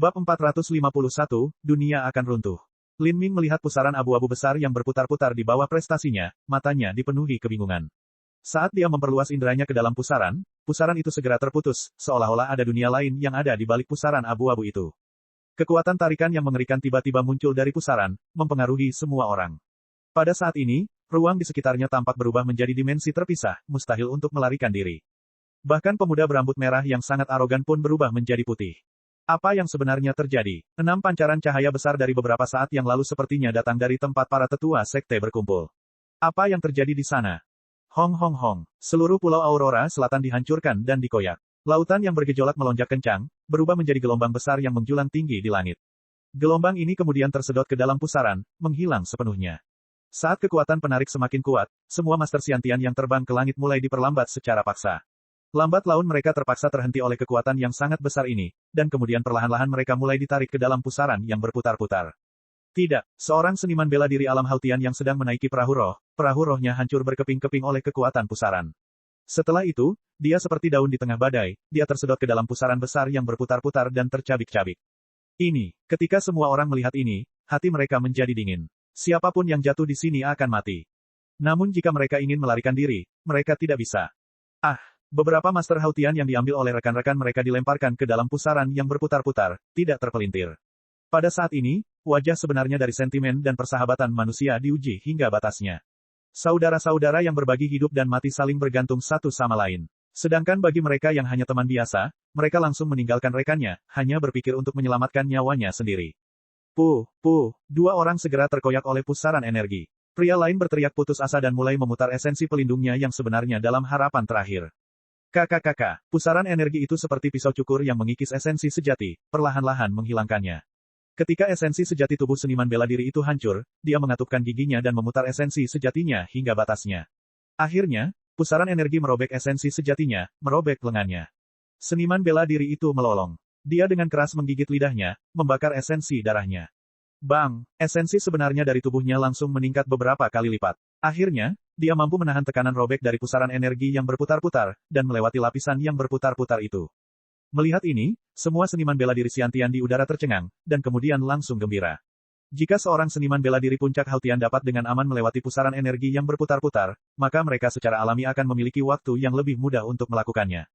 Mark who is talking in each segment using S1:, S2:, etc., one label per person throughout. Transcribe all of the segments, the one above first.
S1: Bab 451, Dunia akan runtuh. Lin Ming melihat pusaran abu-abu besar yang berputar-putar di bawah prestasinya, matanya dipenuhi kebingungan. Saat dia memperluas inderanya ke dalam pusaran, pusaran itu segera terputus, seolah-olah ada dunia lain yang ada di balik pusaran abu-abu itu. Kekuatan tarikan yang mengerikan tiba-tiba muncul dari pusaran, mempengaruhi semua orang. Pada saat ini, ruang di sekitarnya tampak berubah menjadi dimensi terpisah, mustahil untuk melarikan diri. Bahkan pemuda berambut merah yang sangat arogan pun berubah menjadi putih. Apa yang sebenarnya terjadi? 6 pancaran cahaya besar dari beberapa saat yang lalu sepertinya datang dari tempat para tetua sekte berkumpul. Apa yang terjadi di sana? Hong hong hong. Seluruh pulau Aurora Selatan dihancurkan dan dikoyak. Lautan yang bergejolak melonjak kencang, berubah menjadi gelombang besar yang menjulang tinggi di langit. Gelombang ini kemudian tersedot ke dalam pusaran, menghilang sepenuhnya. Saat kekuatan penarik semakin kuat, semua Master Xiantian yang terbang ke langit mulai diperlambat secara paksa. Lambat laun mereka terpaksa terhenti oleh kekuatan yang sangat besar ini, dan kemudian perlahan-lahan mereka mulai ditarik ke dalam pusaran yang berputar-putar. Tidak, seorang seniman bela diri alam Hautian yang sedang menaiki perahu rohnya hancur berkeping-keping oleh kekuatan pusaran. Setelah itu, dia seperti daun di tengah badai, dia tersedot ke dalam pusaran besar yang berputar-putar dan tercabik-cabik. Ketika semua orang melihat ini, hati mereka menjadi dingin. Siapapun yang jatuh di sini akan mati. Namun jika mereka ingin melarikan diri, mereka tidak bisa. Beberapa Master Hautian yang diambil oleh rekan-rekan mereka dilemparkan ke dalam pusaran yang berputar-putar, tidak terpelintir. Pada saat ini, wajah sebenarnya dari sentimen dan persahabatan manusia diuji hingga batasnya. Saudara-saudara yang berbagi hidup dan mati saling bergantung satu sama lain. Sedangkan bagi mereka yang hanya teman biasa, mereka langsung meninggalkan rekannya, hanya berpikir untuk menyelamatkan nyawanya sendiri. Dua orang segera terkoyak oleh pusaran energi. Pria lain berteriak putus asa dan mulai memutar esensi pelindungnya yang sebenarnya dalam harapan terakhir. Kakak, pusaran energi itu seperti pisau cukur yang mengikis esensi sejati, perlahan-lahan menghilangkannya. Ketika esensi sejati tubuh seniman bela diri itu hancur, dia mengatupkan giginya dan memutar esensi sejatinya hingga batasnya. Akhirnya, pusaran energi merobek esensi sejatinya, merobek lengannya. Seniman bela diri itu melolong. Dia dengan keras menggigit lidahnya, membakar esensi darahnya. Bang, esensi sebenarnya dari tubuhnya langsung meningkat beberapa kali lipat. Akhirnya, dia mampu menahan tekanan robek dari pusaran energi yang berputar-putar, dan melewati lapisan yang berputar-putar itu. Melihat ini, semua seniman bela diri Xiantian di udara tercengang, dan kemudian langsung gembira. Jika seorang seniman bela diri puncak Hautian dapat dengan aman melewati pusaran energi yang berputar-putar, maka mereka secara alami akan memiliki waktu yang lebih mudah untuk melakukannya.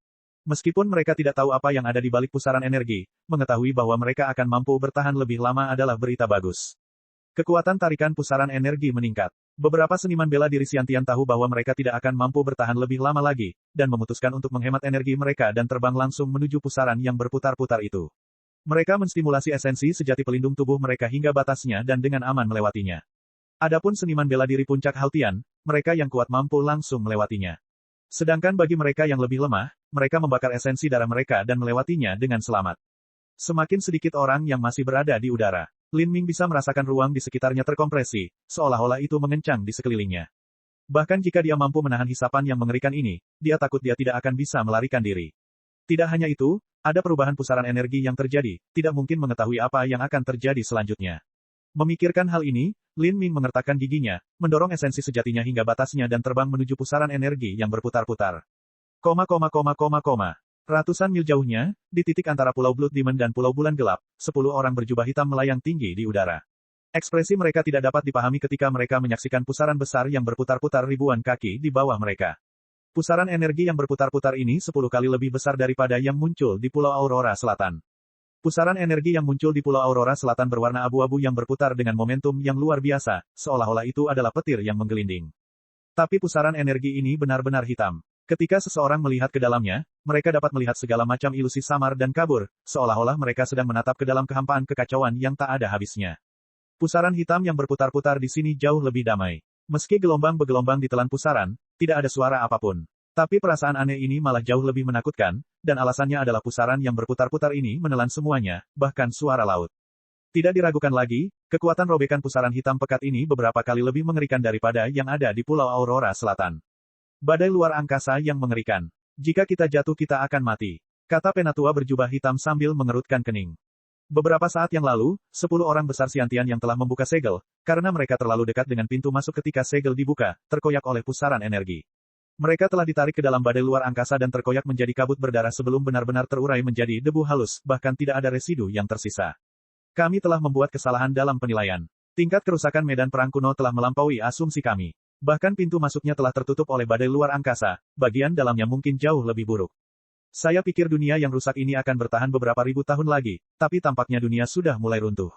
S1: Meskipun mereka tidak tahu apa yang ada di balik pusaran energi, mengetahui bahwa mereka akan mampu bertahan lebih lama adalah berita bagus. Kekuatan tarikan pusaran energi meningkat. Beberapa seniman bela diri Xiantian tahu bahwa mereka tidak akan mampu bertahan lebih lama lagi, dan memutuskan untuk menghemat energi mereka dan terbang langsung menuju pusaran yang berputar-putar itu. Mereka menstimulasi esensi sejati pelindung tubuh mereka hingga batasnya dan dengan aman melewatinya. Adapun seniman bela diri puncak Hautian, mereka yang kuat mampu langsung melewatinya. Sedangkan bagi mereka yang lebih lemah, mereka membakar esensi darah mereka dan melewatinya dengan selamat. Semakin sedikit orang yang masih berada di udara. Lin Ming bisa merasakan ruang di sekitarnya terkompresi, seolah-olah itu mengencang di sekelilingnya. Bahkan jika dia mampu menahan hisapan yang mengerikan ini, dia takut dia tidak akan bisa melarikan diri. Tidak hanya itu, ada perubahan pusaran energi yang terjadi, tidak mungkin mengetahui apa yang akan terjadi selanjutnya. Memikirkan hal ini, Lin Ming mengertakkan giginya, mendorong esensi sejatinya hingga batasnya dan terbang menuju pusaran energi yang berputar-putar. Ratusan mil jauhnya, di titik antara Pulau Blood Demon dan Pulau Bulan Gelap, 10 orang berjubah hitam melayang tinggi di udara. Ekspresi mereka tidak dapat dipahami ketika mereka menyaksikan pusaran besar yang berputar-putar ribuan kaki di bawah mereka. Pusaran energi yang berputar-putar ini 10 kali lebih besar daripada yang muncul di Pulau Aurora Selatan. Pusaran energi yang muncul di Pulau Aurora Selatan berwarna abu-abu yang berputar dengan momentum yang luar biasa, seolah-olah itu adalah petir yang menggelinding. Tapi pusaran energi ini benar-benar hitam. Ketika seseorang melihat ke dalamnya, mereka dapat melihat segala macam ilusi samar dan kabur, seolah-olah mereka sedang menatap ke dalam kehampaan kekacauan yang tak ada habisnya. Pusaran hitam yang berputar-putar di sini jauh lebih damai. Meski gelombang bergelombang ditelan pusaran, tidak ada suara apapun. Tapi perasaan aneh ini malah jauh lebih menakutkan, dan alasannya adalah pusaran yang berputar-putar ini menelan semuanya, bahkan suara laut. Tidak diragukan lagi, kekuatan robekan pusaran hitam pekat ini beberapa kali lebih mengerikan daripada yang ada di Pulau Aurora Selatan. Badai luar angkasa yang mengerikan. Jika kita jatuh kita akan mati, kata penatua berjubah hitam sambil mengerutkan kening. Beberapa saat yang lalu, 10 orang besar Xiantian yang telah membuka segel, karena mereka terlalu dekat dengan pintu masuk ketika segel dibuka, terkoyak oleh pusaran energi. Mereka telah ditarik ke dalam badai luar angkasa dan terkoyak menjadi kabut berdarah sebelum benar-benar terurai menjadi debu halus, bahkan tidak ada residu yang tersisa. Kami telah membuat kesalahan dalam penilaian. Tingkat kerusakan medan perang kuno telah melampaui asumsi kami. Bahkan pintu masuknya telah tertutup oleh badai luar angkasa, bagian dalamnya mungkin jauh lebih buruk. Saya pikir dunia yang rusak ini akan bertahan beberapa ribu tahun lagi, tapi tampaknya dunia sudah mulai runtuh.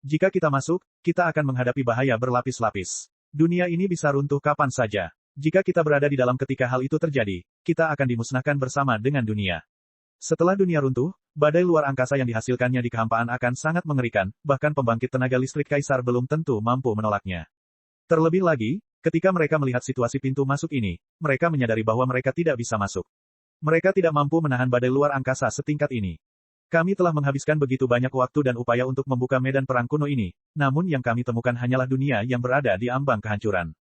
S1: Jika kita masuk, kita akan menghadapi bahaya berlapis-lapis. Dunia ini bisa runtuh kapan saja. Jika kita berada di dalam ketika hal itu terjadi, kita akan dimusnahkan bersama dengan dunia. Setelah dunia runtuh, badai luar angkasa yang dihasilkannya di kehampaan akan sangat mengerikan, bahkan pembangkit tenaga listrik kaisar belum tentu mampu menolaknya. Terlebih lagi, ketika mereka melihat situasi pintu masuk ini, mereka menyadari bahwa mereka tidak bisa masuk. Mereka tidak mampu menahan badai luar angkasa setingkat ini. Kami telah menghabiskan begitu banyak waktu dan upaya untuk membuka medan perang kuno ini, namun yang kami temukan hanyalah dunia yang berada di ambang kehancuran.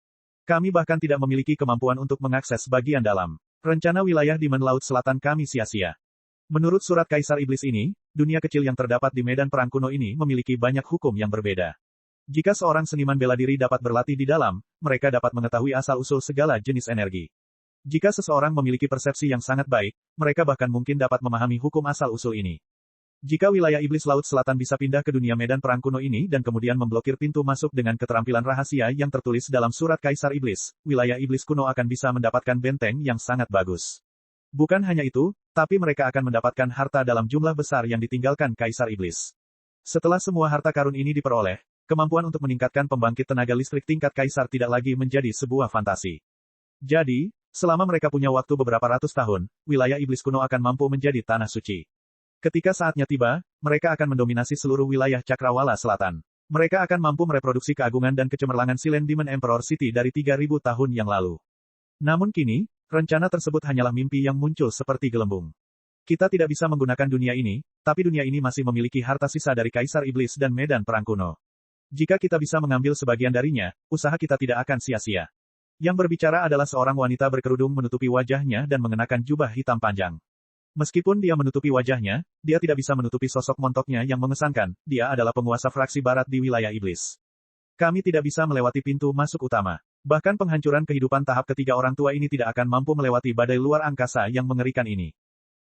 S1: Kami bahkan tidak memiliki kemampuan untuk mengakses bagian dalam. Rencana wilayah di Laut Selatan kami sia-sia. Menurut surat Kaisar Iblis ini, dunia kecil yang terdapat di medan perang kuno ini memiliki banyak hukum yang berbeda. Jika seorang seniman bela diri dapat berlatih di dalam, mereka dapat mengetahui asal-usul segala jenis energi. Jika seseorang memiliki persepsi yang sangat baik, mereka bahkan mungkin dapat memahami hukum asal-usul ini. Jika wilayah iblis Laut Selatan bisa pindah ke dunia medan perang kuno ini dan kemudian memblokir pintu masuk dengan keterampilan rahasia yang tertulis dalam surat Kaisar Iblis, wilayah iblis kuno akan bisa mendapatkan benteng yang sangat bagus. Bukan hanya itu, tapi mereka akan mendapatkan harta dalam jumlah besar yang ditinggalkan Kaisar Iblis. Setelah semua harta karun ini diperoleh, kemampuan untuk meningkatkan pembangkit tenaga listrik tingkat Kaisar tidak lagi menjadi sebuah fantasi. Jadi, selama mereka punya waktu beberapa ratus tahun, wilayah iblis kuno akan mampu menjadi tanah suci. Ketika saatnya tiba, mereka akan mendominasi seluruh wilayah Cakrawala Selatan. Mereka akan mampu mereproduksi keagungan dan kecemerlangan Silent Demon Emperor City dari 3000 tahun yang lalu. Namun kini, rencana tersebut hanyalah mimpi yang muncul seperti gelembung. Kita tidak bisa menggunakan dunia ini, tapi dunia ini masih memiliki harta sisa dari Kaisar Iblis dan medan perang kuno. Jika kita bisa mengambil sebagian darinya, usaha kita tidak akan sia-sia. Yang berbicara adalah seorang wanita berkerudung menutupi wajahnya dan mengenakan jubah hitam panjang. Meskipun dia menutupi wajahnya, dia tidak bisa menutupi sosok montoknya yang mengesankan. Dia adalah penguasa fraksi barat di wilayah iblis. Kami tidak bisa melewati pintu masuk utama. Bahkan penghancuran kehidupan tahap ketiga orang tua ini tidak akan mampu melewati badai luar angkasa yang mengerikan ini.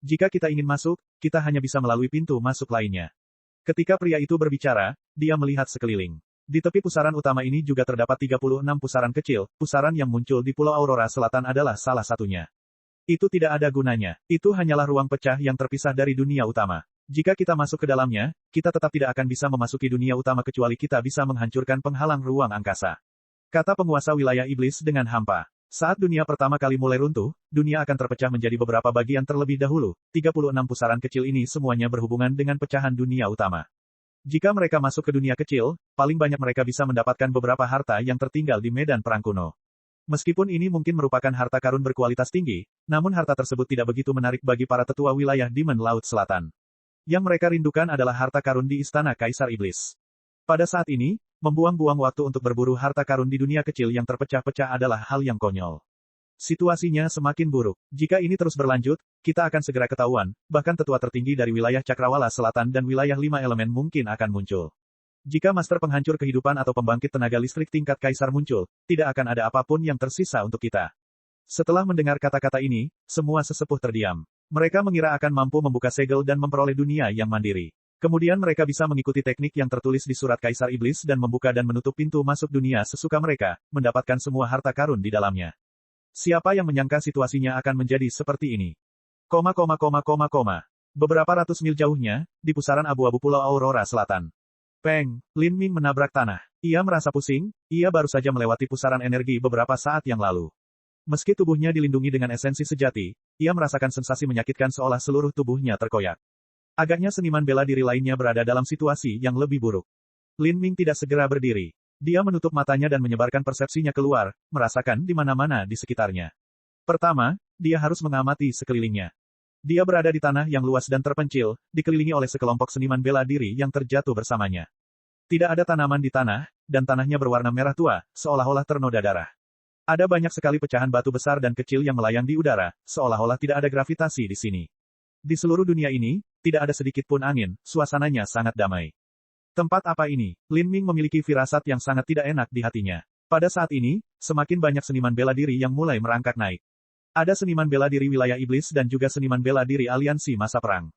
S1: Jika kita ingin masuk, kita hanya bisa melalui pintu masuk lainnya. Ketika pria itu berbicara, dia melihat sekeliling. Di tepi pusaran utama ini juga terdapat 36 pusaran kecil. Pusaran yang muncul di Pulau Aurora Selatan adalah salah satunya. Itu tidak ada gunanya. Itu hanyalah ruang pecah yang terpisah dari dunia utama. Jika kita masuk ke dalamnya, kita tetap tidak akan bisa memasuki dunia utama kecuali kita bisa menghancurkan penghalang ruang angkasa. Kata penguasa wilayah iblis dengan hampa. Saat dunia pertama kali mulai runtuh, dunia akan terpecah menjadi beberapa bagian terlebih dahulu. 36 pusaran kecil ini semuanya berhubungan dengan pecahan dunia utama. Jika mereka masuk ke dunia kecil, paling banyak mereka bisa mendapatkan beberapa harta yang tertinggal di medan perang kuno. Meskipun ini mungkin merupakan harta karun berkualitas tinggi, namun harta tersebut tidak begitu menarik bagi para tetua wilayah Demon Laut Selatan. Yang mereka rindukan adalah harta karun di Istana Kaisar Iblis. Pada saat ini, membuang-buang waktu untuk berburu harta karun di dunia kecil yang terpecah-pecah adalah hal yang konyol. Situasinya semakin buruk. Jika ini terus berlanjut, kita akan segera ketahuan, bahkan tetua tertinggi dari wilayah Cakrawala Selatan dan wilayah 5 elemen mungkin akan muncul. Jika master penghancur kehidupan atau pembangkit tenaga listrik tingkat kaisar muncul, tidak akan ada apapun yang tersisa untuk kita. Setelah mendengar kata-kata ini, semua sesepuh terdiam. Mereka mengira akan mampu membuka segel dan memperoleh dunia yang mandiri. Kemudian mereka bisa mengikuti teknik yang tertulis di surat Kaisar Iblis dan membuka dan menutup pintu masuk dunia sesuka mereka, mendapatkan semua harta karun di dalamnya. Siapa yang menyangka situasinya akan menjadi seperti ini? Beberapa ratus mil jauhnya, di pusaran abu-abu Pulau Aurora Selatan. Peng, Lin Ming menabrak tanah. Ia merasa pusing, ia baru saja melewati pusaran energi beberapa saat yang lalu. Meski tubuhnya dilindungi dengan esensi sejati, ia merasakan sensasi menyakitkan seolah seluruh tubuhnya terkoyak. Agaknya seniman bela diri lainnya berada dalam situasi yang lebih buruk. Lin Ming tidak segera berdiri. Dia menutup matanya dan menyebarkan persepsinya keluar, merasakan di mana-mana di sekitarnya. Pertama, dia harus mengamati sekelilingnya. Dia berada di tanah yang luas dan terpencil, dikelilingi oleh sekelompok seniman bela diri yang terjatuh bersamanya. Tidak ada tanaman di tanah, dan tanahnya berwarna merah tua, seolah-olah ternoda darah. Ada banyak sekali pecahan batu besar dan kecil yang melayang di udara, seolah-olah tidak ada gravitasi di sini. Di seluruh dunia ini, tidak ada sedikit pun angin, suasananya sangat damai. Tempat apa ini? Lin Ming memiliki firasat yang sangat tidak enak di hatinya. Pada saat ini, semakin banyak seniman bela diri yang mulai merangkak naik. Ada seniman bela diri wilayah iblis dan juga seniman bela diri aliansi masa perang.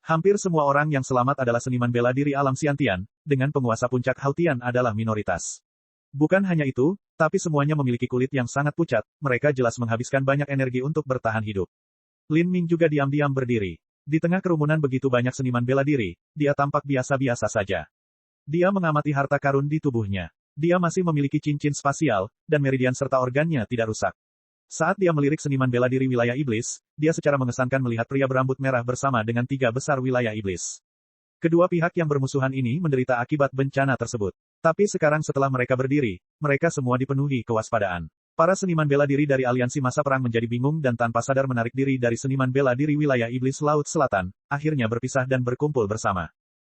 S1: Hampir semua orang yang selamat adalah seniman bela diri alam Xiantian, dengan penguasa puncak Hautian adalah minoritas. Bukan hanya itu, tapi semuanya memiliki kulit yang sangat pucat, mereka jelas menghabiskan banyak energi untuk bertahan hidup. Lin Ming juga diam-diam berdiri. Di tengah kerumunan begitu banyak seniman bela diri, dia tampak biasa-biasa saja. Dia mengamati harta karun di tubuhnya. Dia masih memiliki cincin spasial, dan meridian serta organnya tidak rusak. Saat dia melirik seniman bela diri wilayah iblis, dia secara mengesankan melihat pria berambut merah bersama dengan 3 besar wilayah iblis. Kedua pihak yang bermusuhan ini menderita akibat bencana tersebut. Tapi sekarang setelah mereka berdiri, mereka semua dipenuhi kewaspadaan. Para seniman bela diri dari aliansi masa perang menjadi bingung dan tanpa sadar menarik diri dari seniman bela diri wilayah iblis Laut Selatan, akhirnya berpisah dan berkumpul bersama.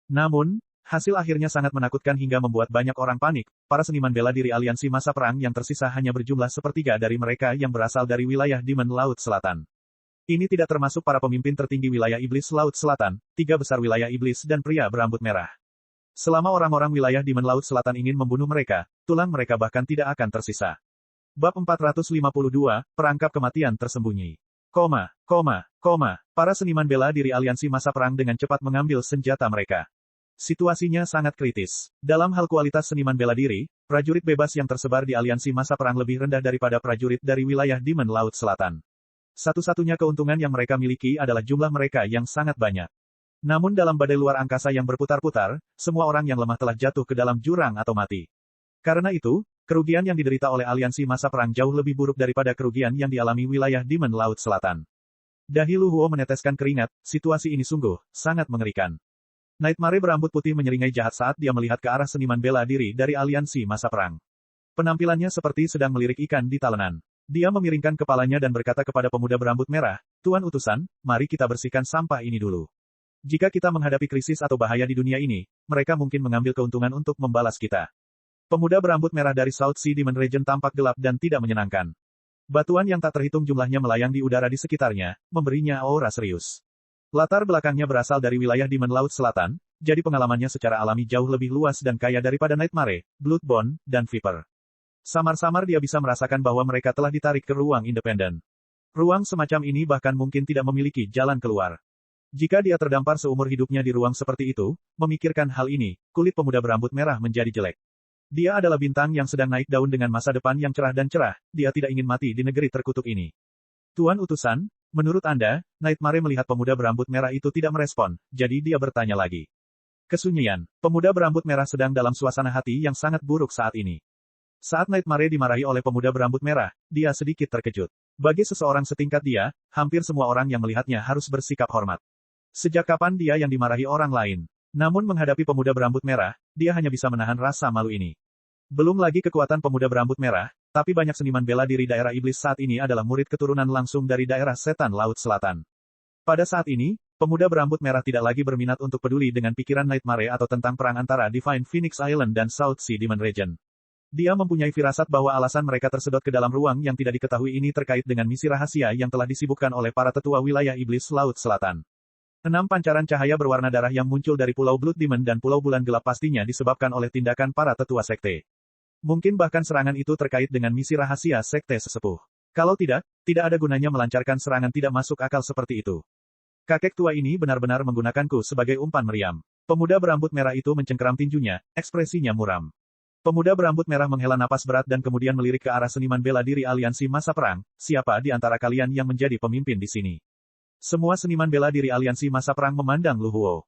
S1: Namun, hasil akhirnya sangat menakutkan hingga membuat banyak orang panik. Para seniman bela diri aliansi masa perang yang tersisa hanya berjumlah sepertiga dari mereka yang berasal dari wilayah Demon Laut Selatan. Ini tidak termasuk para pemimpin tertinggi wilayah iblis Laut Selatan, 3 besar wilayah iblis dan pria berambut merah. Selama orang-orang wilayah Demon Laut Selatan ingin membunuh mereka, tulang mereka bahkan tidak akan tersisa. Bab 452, Perangkap Kematian Tersembunyi. Para seniman bela diri aliansi masa perang dengan cepat mengambil senjata mereka. Situasinya sangat kritis. Dalam hal kualitas seniman bela diri, prajurit bebas yang tersebar di aliansi masa perang lebih rendah daripada prajurit dari wilayah Demon Laut Selatan. Satu-satunya keuntungan yang mereka miliki adalah jumlah mereka yang sangat banyak. Namun dalam badai luar angkasa yang berputar-putar, semua orang yang lemah telah jatuh ke dalam jurang atau mati. Karena itu, kerugian yang diderita oleh aliansi masa perang jauh lebih buruk daripada kerugian yang dialami wilayah Demon Laut Selatan. Dahi Lu Huo meneteskan keringat, situasi ini sungguh sangat mengerikan. Nightmare berambut putih menyeringai jahat saat dia melihat ke arah seniman bela diri dari aliansi masa perang. Penampilannya seperti sedang melirik ikan di talenan. Dia memiringkan kepalanya dan berkata kepada pemuda berambut merah, "Tuan utusan, mari kita bersihkan sampah ini dulu. Jika kita menghadapi krisis atau bahaya di dunia ini, mereka mungkin mengambil keuntungan untuk membalas kita." Pemuda berambut merah dari South Sea Demon Region tampak gelap dan tidak menyenangkan. Batuan yang tak terhitung jumlahnya melayang di udara di sekitarnya, memberinya aura serius. Latar belakangnya berasal dari wilayah Demon Laut Selatan, jadi pengalamannya secara alami jauh lebih luas dan kaya daripada Nightmare, Bloodborne, dan Viper. Samar-samar dia bisa merasakan bahwa mereka telah ditarik ke ruang independen. Ruang semacam ini bahkan mungkin tidak memiliki jalan keluar. Jika dia terdampar seumur hidupnya di ruang seperti itu, memikirkan hal ini, kulit pemuda berambut merah menjadi jelek. Dia adalah bintang yang sedang naik daun dengan masa depan yang cerah dan cerah, dia tidak ingin mati di negeri terkutuk ini. Tuan utusan, menurut Anda, Nightmare melihat pemuda berambut merah itu tidak merespon, jadi dia bertanya lagi. Kesunyian, pemuda berambut merah sedang dalam suasana hati yang sangat buruk saat ini. Saat Nightmare dimarahi oleh pemuda berambut merah, dia sedikit terkejut. Bagi seseorang setingkat dia, hampir semua orang yang melihatnya harus bersikap hormat. Sejak kapan dia yang dimarahi orang lain? Namun menghadapi pemuda berambut merah, dia hanya bisa menahan rasa malu ini. Belum lagi kekuatan pemuda berambut merah, tapi banyak seniman bela diri daerah iblis saat ini adalah murid keturunan langsung dari daerah setan Laut Selatan. Pada saat ini, pemuda berambut merah tidak lagi berminat untuk peduli dengan pikiran Nightmare atau tentang perang antara Divine Phoenix Island dan South Sea Demon Region. Dia mempunyai firasat bahwa alasan mereka tersedot ke dalam ruang yang tidak diketahui ini terkait dengan misi rahasia yang telah disibukkan oleh para tetua wilayah iblis Laut Selatan. 6 pancaran cahaya berwarna darah yang muncul dari Pulau Blood Demon dan Pulau Bulan Gelap pastinya disebabkan oleh tindakan para tetua sekte. Mungkin bahkan serangan itu terkait dengan misi rahasia sekte sesepuh. Kalau tidak, tidak ada gunanya melancarkan serangan tidak masuk akal seperti itu. Kakek tua ini benar-benar menggunakanku sebagai umpan meriam. Pemuda berambut merah itu mencengkeram tinjunya, ekspresinya muram. Pemuda berambut merah menghela napas berat dan kemudian melirik ke arah seniman bela diri aliansi masa perang, siapa di antara kalian yang menjadi pemimpin di sini? Semua seniman bela diri aliansi masa perang memandang Lu Huo.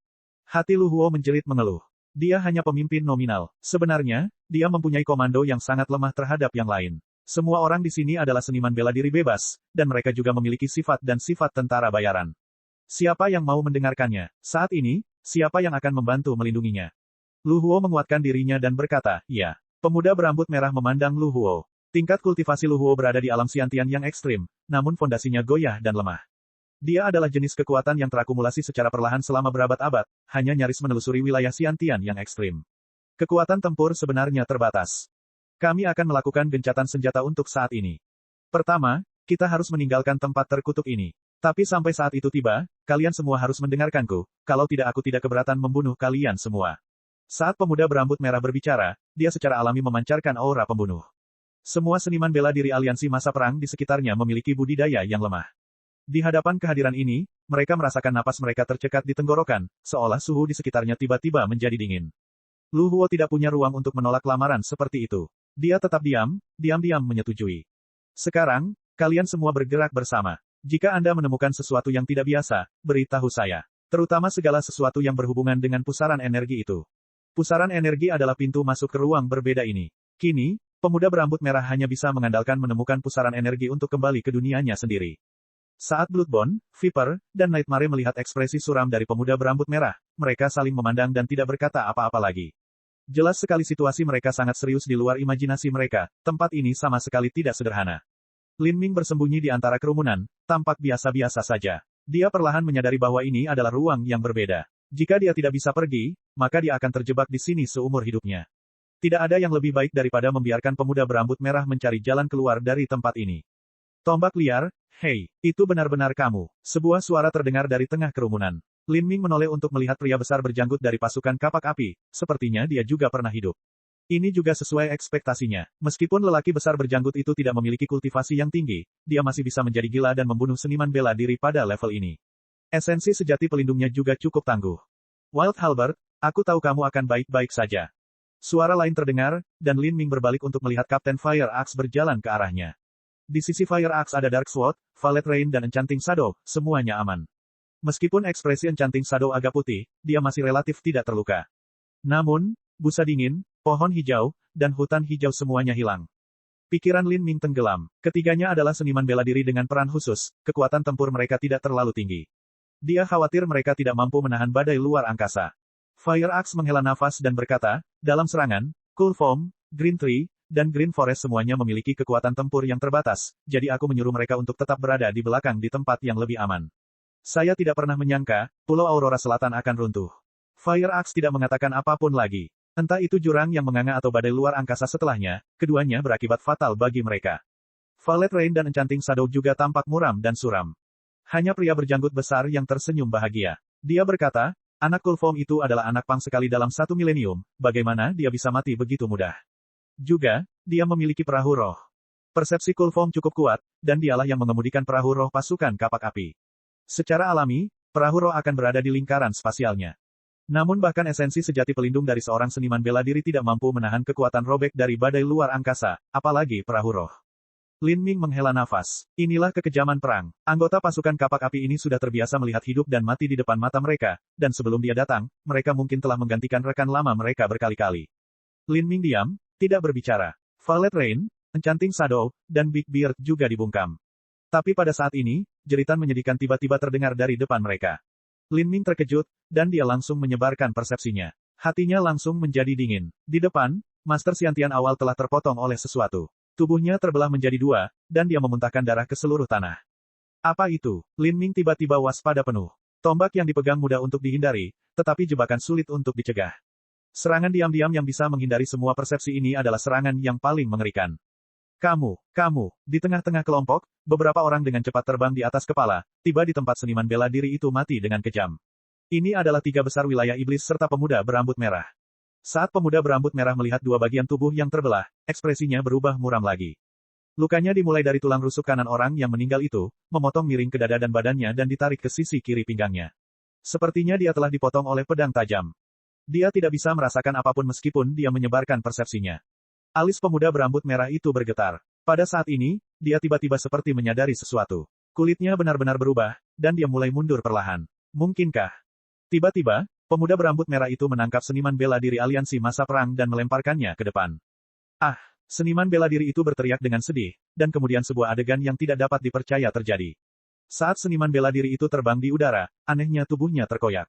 S1: Hati Lu Huo menjerit mengeluh. Dia hanya pemimpin nominal. Sebenarnya, dia mempunyai komando yang sangat lemah terhadap yang lain. Semua orang di sini adalah seniman bela diri bebas, dan mereka juga memiliki sifat dan sifat tentara bayaran. Siapa yang mau mendengarkannya? Saat ini, siapa yang akan membantu melindunginya? Lu Huo menguatkan dirinya dan berkata, "Iya." Pemuda berambut merah memandang Lu Huo. Tingkat kultivasi Lu Huo berada di alam Xiantian yang ekstrim, namun fondasinya goyah dan lemah. Dia adalah jenis kekuatan yang terakumulasi secara perlahan selama berabad-abad, hanya nyaris menelusuri wilayah Xiantian yang ekstrim. Kekuatan tempur sebenarnya terbatas. Kami akan melakukan gencatan senjata untuk saat ini. Pertama, kita harus meninggalkan tempat terkutuk ini. Tapi sampai saat itu tiba, kalian semua harus mendengarkanku, kalau tidak aku tidak keberatan membunuh kalian semua. Saat pemuda berambut merah berbicara, dia secara alami memancarkan aura pembunuh. Semua seniman bela diri aliansi masa perang di sekitarnya memiliki budidaya yang lemah. Di hadapan kehadiran ini, mereka merasakan napas mereka tercekat di tenggorokan, seolah suhu di sekitarnya tiba-tiba menjadi dingin. Lu Huo tidak punya ruang untuk menolak lamaran seperti itu. Dia tetap diam-diam menyetujui. Sekarang, kalian semua bergerak bersama. Jika Anda menemukan sesuatu yang tidak biasa, beritahu saya. Terutama segala sesuatu yang berhubungan dengan pusaran energi itu. Pusaran energi adalah pintu masuk ke ruang berbeda ini. Kini, pemuda berambut merah hanya bisa mengandalkan menemukan pusaran energi untuk kembali ke dunianya sendiri. Saat Bloodbone, Viper, dan Nightmare melihat ekspresi suram dari pemuda berambut merah, mereka saling memandang dan tidak berkata apa-apa lagi. Jelas sekali situasi mereka sangat serius di luar imajinasi mereka, tempat ini sama sekali tidak sederhana. Lin Ming bersembunyi di antara kerumunan, tampak biasa-biasa saja. Dia perlahan menyadari bahwa ini adalah ruang yang berbeda. Jika dia tidak bisa pergi, maka dia akan terjebak di sini seumur hidupnya. Tidak ada yang lebih baik daripada membiarkan pemuda berambut merah mencari jalan keluar dari tempat ini. Tombak liar, hei, itu benar-benar kamu. Sebuah suara terdengar dari tengah kerumunan. Lin Ming menoleh untuk melihat pria besar berjanggut dari pasukan kapak api, sepertinya dia juga pernah hidup. Ini juga sesuai ekspektasinya. Meskipun lelaki besar berjanggut itu tidak memiliki kultivasi yang tinggi, dia masih bisa menjadi gila dan membunuh seniman bela diri pada level ini. Esensi sejati pelindungnya juga cukup tangguh. Wild Halberd, aku tahu kamu akan baik-baik saja. Suara lain terdengar, dan Lin Ming berbalik untuk melihat Kapten Fire Axe berjalan ke arahnya. Di sisi Fire Axe ada Dark Sword, Violet Rain dan Enchanting Shadow, semuanya aman. Meskipun ekspresi Enchanting Shadow agak putih, dia masih relatif tidak terluka. Namun, busa dingin, pohon hijau, dan hutan hijau semuanya hilang. Pikiran Lin Ming tenggelam. Ketiganya adalah seniman bela diri dengan peran khusus, kekuatan tempur mereka tidak terlalu tinggi. Dia khawatir mereka tidak mampu menahan badai luar angkasa. Fire Axe menghela nafas dan berkata, dalam serangan, Cool Foam, Green Tree, dan Green Forest semuanya memiliki kekuatan tempur yang terbatas, jadi aku menyuruh mereka untuk tetap berada di belakang di tempat yang lebih aman. Saya tidak pernah menyangka, Pulau Aurora Selatan akan runtuh. Fire Axe tidak mengatakan apapun lagi. Entah itu jurang yang menganga atau badai luar angkasa setelahnya, keduanya berakibat fatal bagi mereka. Violet Rain dan Enchanting Shadow juga tampak muram dan suram. Hanya pria berjanggut besar yang tersenyum bahagia. Dia berkata, anak Cool Foam itu adalah anak pang sekali dalam 1 milenium, bagaimana dia bisa mati begitu mudah. Juga, dia memiliki perahu roh. Persepsi Cool Foam cukup kuat, dan dialah yang mengemudikan perahu roh pasukan kapak api. Secara alami, perahu roh akan berada di lingkaran spasialnya. Namun bahkan esensi sejati pelindung dari seorang seniman bela diri tidak mampu menahan kekuatan robek dari badai luar angkasa, apalagi perahu roh. Lin Ming menghela nafas. Inilah kekejaman perang. Anggota pasukan kapak api ini sudah terbiasa melihat hidup dan mati di depan mata mereka, dan sebelum dia datang, mereka mungkin telah menggantikan rekan lama mereka berkali-kali. Lin Ming diam, tidak berbicara. Violet Rain, Enchanting Shadow, dan Big Beard juga dibungkam. Tapi pada saat ini, jeritan menyedihkan tiba-tiba terdengar dari depan mereka. Lin Ming terkejut, dan dia langsung menyebarkan persepsinya. Hatinya langsung menjadi dingin. Di depan, Master Xiantian awal telah terpotong oleh sesuatu. Tubuhnya terbelah menjadi 2, dan dia memuntahkan darah ke seluruh tanah. Apa itu? Lin Ming tiba-tiba waspada penuh. Tombak yang dipegang mudah untuk dihindari, tetapi jebakan sulit untuk dicegah. Serangan diam-diam yang bisa menghindari semua persepsi ini adalah serangan yang paling mengerikan. Kamu, di tengah-tengah kelompok, beberapa orang dengan cepat terbang di atas kepala, tiba di tempat seniman bela diri itu mati dengan kejam. Ini adalah 3 besar wilayah iblis serta pemuda berambut merah. Saat pemuda berambut merah melihat 2 bagian tubuh yang terbelah, ekspresinya berubah muram lagi. Lukanya dimulai dari tulang rusuk kanan orang yang meninggal itu, memotong miring ke dada dan badannya dan ditarik ke sisi kiri pinggangnya. Sepertinya dia telah dipotong oleh pedang tajam. Dia tidak bisa merasakan apapun meskipun dia menyebarkan persepsinya. Alis pemuda berambut merah itu bergetar. Pada saat ini, dia tiba-tiba seperti menyadari sesuatu. Kulitnya benar-benar berubah, dan dia mulai mundur perlahan. Mungkinkah? Tiba-tiba, pemuda berambut merah itu menangkap seniman bela diri aliansi masa perang dan melemparkannya ke depan. Ah! Seniman bela diri itu berteriak dengan sedih, dan kemudian sebuah adegan yang tidak dapat dipercaya terjadi. Saat seniman bela diri itu terbang di udara, anehnya tubuhnya terkoyak.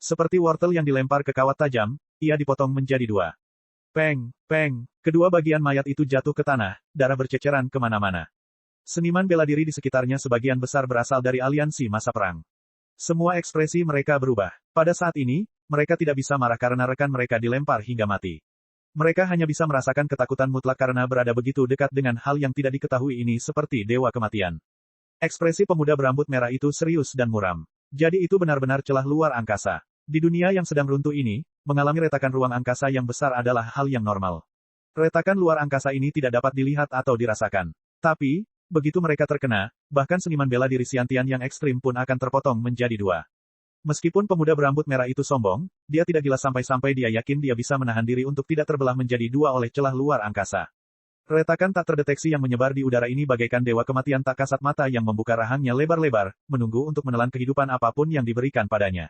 S1: Seperti wortel yang dilempar ke kawat tajam, ia dipotong menjadi 2. Peng, peng, kedua bagian mayat itu jatuh ke tanah, darah berceceran kemana-mana. Seniman bela diri di sekitarnya sebagian besar berasal dari aliansi masa perang. Semua ekspresi mereka berubah. Pada saat ini, mereka tidak bisa marah karena rekan mereka dilempar hingga mati. Mereka hanya bisa merasakan ketakutan mutlak karena berada begitu dekat dengan hal yang tidak diketahui ini seperti dewa kematian. Ekspresi pemuda berambut merah itu serius dan muram. Jadi itu benar-benar celah luar angkasa. Di dunia yang sedang runtuh ini, mengalami retakan ruang angkasa yang besar adalah hal yang normal. Retakan luar angkasa ini tidak dapat dilihat atau dirasakan. Tapi, begitu mereka terkena, bahkan seniman bela diri Xiantian yang ekstrim pun akan terpotong menjadi dua. Meskipun pemuda berambut merah itu sombong, dia tidak gila sampai-sampai dia yakin dia bisa menahan diri untuk tidak terbelah menjadi dua oleh celah luar angkasa. Retakan tak terdeteksi yang menyebar di udara ini bagaikan dewa kematian tak kasat mata yang membuka rahangnya lebar-lebar, menunggu untuk menelan kehidupan apapun yang diberikan padanya.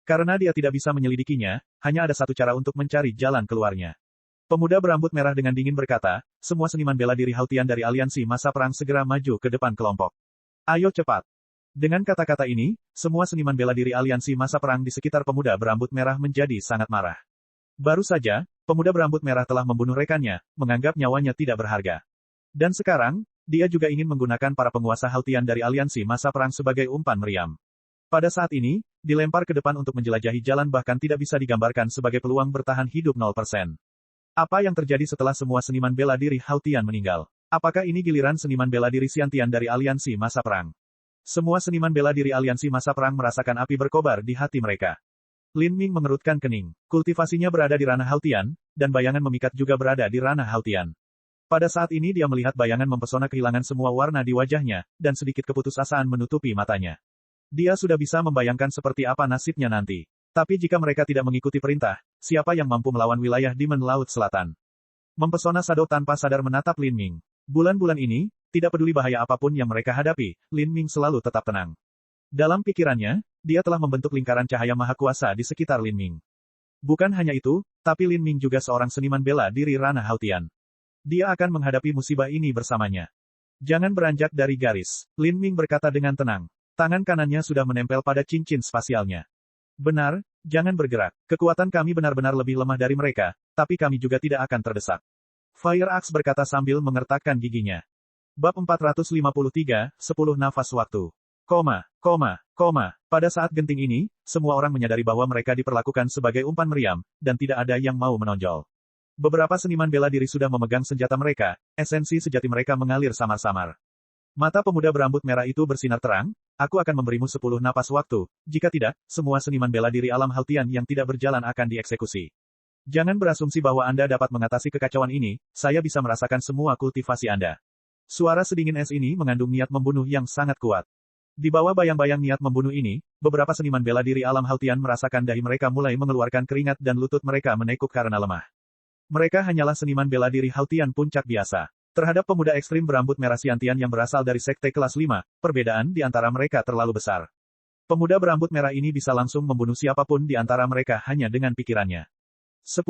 S1: Karena dia tidak bisa menyelidikinya, hanya ada satu cara untuk mencari jalan keluarnya. Pemuda berambut merah dengan dingin berkata, semua seniman bela diri Hautian dari aliansi masa perang segera maju ke depan kelompok. Ayo cepat. Dengan kata-kata ini, semua seniman bela diri aliansi masa perang di sekitar pemuda berambut merah menjadi sangat marah. Baru saja, pemuda berambut merah telah membunuh rekannya, menganggap nyawanya tidak berharga. Dan sekarang, dia juga ingin menggunakan para penguasa Hautian dari aliansi masa perang sebagai umpan meriam. Pada saat ini, dilempar ke depan untuk menjelajahi jalan bahkan tidak bisa digambarkan sebagai peluang bertahan hidup 0%. Apa yang terjadi setelah semua seniman bela diri Hautian meninggal? Apakah ini giliran seniman bela diri Xiantian dari aliansi masa perang? Semua seniman bela diri aliansi masa perang merasakan api berkobar di hati mereka. Lin Ming mengerutkan kening. Kultivasinya berada di ranah Hautian, dan bayangan memikat juga berada di ranah Hautian. Pada saat ini dia melihat bayangan mempesona kehilangan semua warna di wajahnya, dan sedikit keputusasaan menutupi matanya. Dia sudah bisa membayangkan seperti apa nasibnya nanti. Tapi jika mereka tidak mengikuti perintah, siapa yang mampu melawan wilayah Demon Laut Selatan? Mempesona Shadow tanpa sadar menatap Lin Ming. Bulan-bulan ini, tidak peduli bahaya apapun yang mereka hadapi, Lin Ming selalu tetap tenang. Dalam pikirannya, dia telah membentuk lingkaran cahaya maha kuasa di sekitar Lin Ming. Bukan hanya itu, tapi Lin Ming juga seorang seniman bela diri ranah Hautian. Dia akan menghadapi musibah ini bersamanya. Jangan beranjak dari garis, Lin Ming berkata dengan tenang. Tangan kanannya sudah menempel pada cincin spasialnya. Benar, jangan bergerak. Kekuatan kami benar-benar lebih lemah dari mereka, tapi kami juga tidak akan terdesak. Fire Axe berkata sambil mengertakkan giginya. Bab 453, 10 nafas waktu. Pada saat genting ini, semua orang menyadari bahwa mereka diperlakukan sebagai umpan meriam, dan tidak ada yang mau menonjol. Beberapa seniman bela diri sudah memegang senjata mereka, esensi sejati mereka mengalir samar-samar. Mata pemuda berambut merah itu bersinar terang, aku akan memberimu 10 napas waktu, jika tidak, semua seniman bela diri alam Hautian yang tidak berjalan akan dieksekusi. Jangan berasumsi bahwa Anda dapat mengatasi kekacauan ini, saya bisa merasakan semua kultivasi Anda. Suara sedingin es ini mengandung niat membunuh yang sangat kuat. Di bawah bayang-bayang niat membunuh ini, beberapa seniman bela diri alam Hautian merasakan dahi mereka mulai mengeluarkan keringat dan lutut mereka menekuk karena lemah. Mereka hanyalah seniman bela diri Hautian puncak biasa. Terhadap pemuda ekstrim berambut merah Xiantian yang berasal dari sekte kelas 5, perbedaan di antara mereka terlalu besar. Pemuda berambut merah ini bisa langsung membunuh siapapun di antara mereka hanya dengan pikirannya. 10.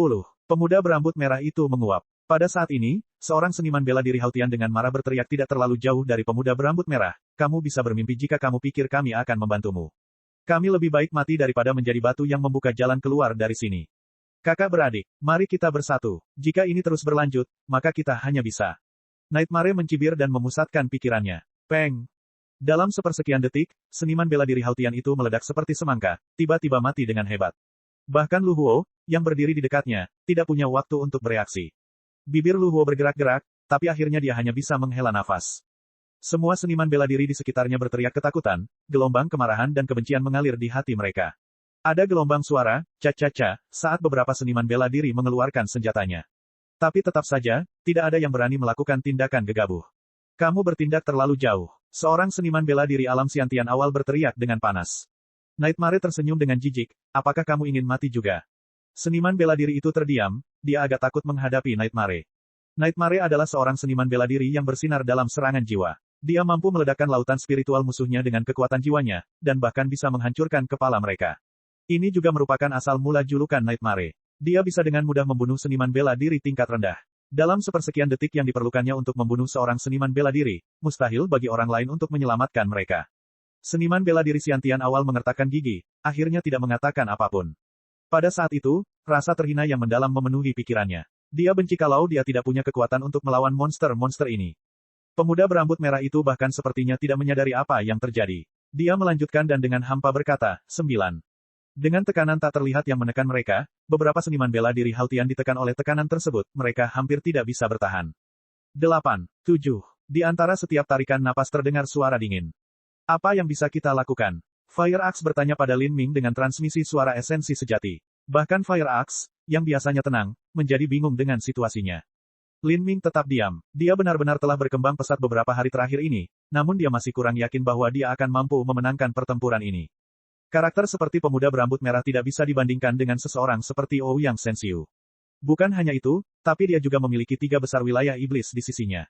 S1: Pemuda berambut merah itu menguap. Pada saat ini, seorang seniman bela diri Hautian dengan marah berteriak tidak terlalu jauh dari pemuda berambut merah, kamu bisa bermimpi jika kamu pikir kami akan membantumu. Kami lebih baik mati daripada menjadi batu yang membuka jalan keluar dari sini. Kakak beradik, mari kita bersatu. Jika ini terus berlanjut, maka kita hanya bisa. Nightmare mencibir dan memusatkan pikirannya. Peng! Dalam sepersekian detik, seniman bela diri Hautian itu meledak seperti semangka, tiba-tiba mati dengan hebat. Bahkan Lu Huo, yang berdiri di dekatnya, tidak punya waktu untuk bereaksi. Bibir Lu Huo bergerak-gerak, tapi akhirnya dia hanya bisa menghela nafas. Semua seniman bela diri di sekitarnya berteriak ketakutan, gelombang kemarahan dan kebencian mengalir di hati mereka. Ada gelombang suara, ca-ca-ca, saat beberapa seniman bela diri mengeluarkan senjatanya. Tapi tetap saja, tidak ada yang berani melakukan tindakan gegabah. Kamu bertindak terlalu jauh. Seorang seniman bela diri alam Xiantian awal berteriak dengan panas. Nightmare tersenyum dengan jijik, apakah kamu ingin mati juga? Seniman bela diri itu terdiam, dia agak takut menghadapi Nightmare. Nightmare adalah seorang seniman bela diri yang bersinar dalam serangan jiwa. Dia mampu meledakkan lautan spiritual musuhnya dengan kekuatan jiwanya, dan bahkan bisa menghancurkan kepala mereka. Ini juga merupakan asal mula julukan Nightmare. Dia bisa dengan mudah membunuh seniman bela diri tingkat rendah. Dalam sepersekian detik yang diperlukannya untuk membunuh seorang seniman bela diri, mustahil bagi orang lain untuk menyelamatkan mereka. Seniman bela diri Xiantian awal mengertakkan gigi, akhirnya tidak mengatakan apapun. Pada saat itu, rasa terhina yang mendalam memenuhi pikirannya. Dia benci kalau dia tidak punya kekuatan untuk melawan monster-monster ini. Pemuda berambut merah itu bahkan sepertinya tidak menyadari apa yang terjadi. Dia melanjutkan dan dengan hampa berkata, 9. Dengan tekanan tak terlihat yang menekan mereka, beberapa seniman bela diri Hautian ditekan oleh tekanan tersebut, mereka hampir tidak bisa bertahan. 8. 7. Di antara setiap tarikan napas terdengar suara dingin. Apa yang bisa kita lakukan? Fire Axe bertanya pada Lin Ming dengan transmisi suara esensi sejati. Bahkan Fire Axe, yang biasanya tenang, menjadi bingung dengan situasinya. Lin Ming tetap diam. Dia benar-benar telah berkembang pesat beberapa hari terakhir ini, namun dia masih kurang yakin bahwa dia akan mampu memenangkan pertempuran ini. Karakter seperti pemuda berambut merah tidak bisa dibandingkan dengan seseorang seperti Ouyang Sensiu. Bukan hanya itu, tapi dia juga memiliki 3 besar wilayah iblis di sisinya.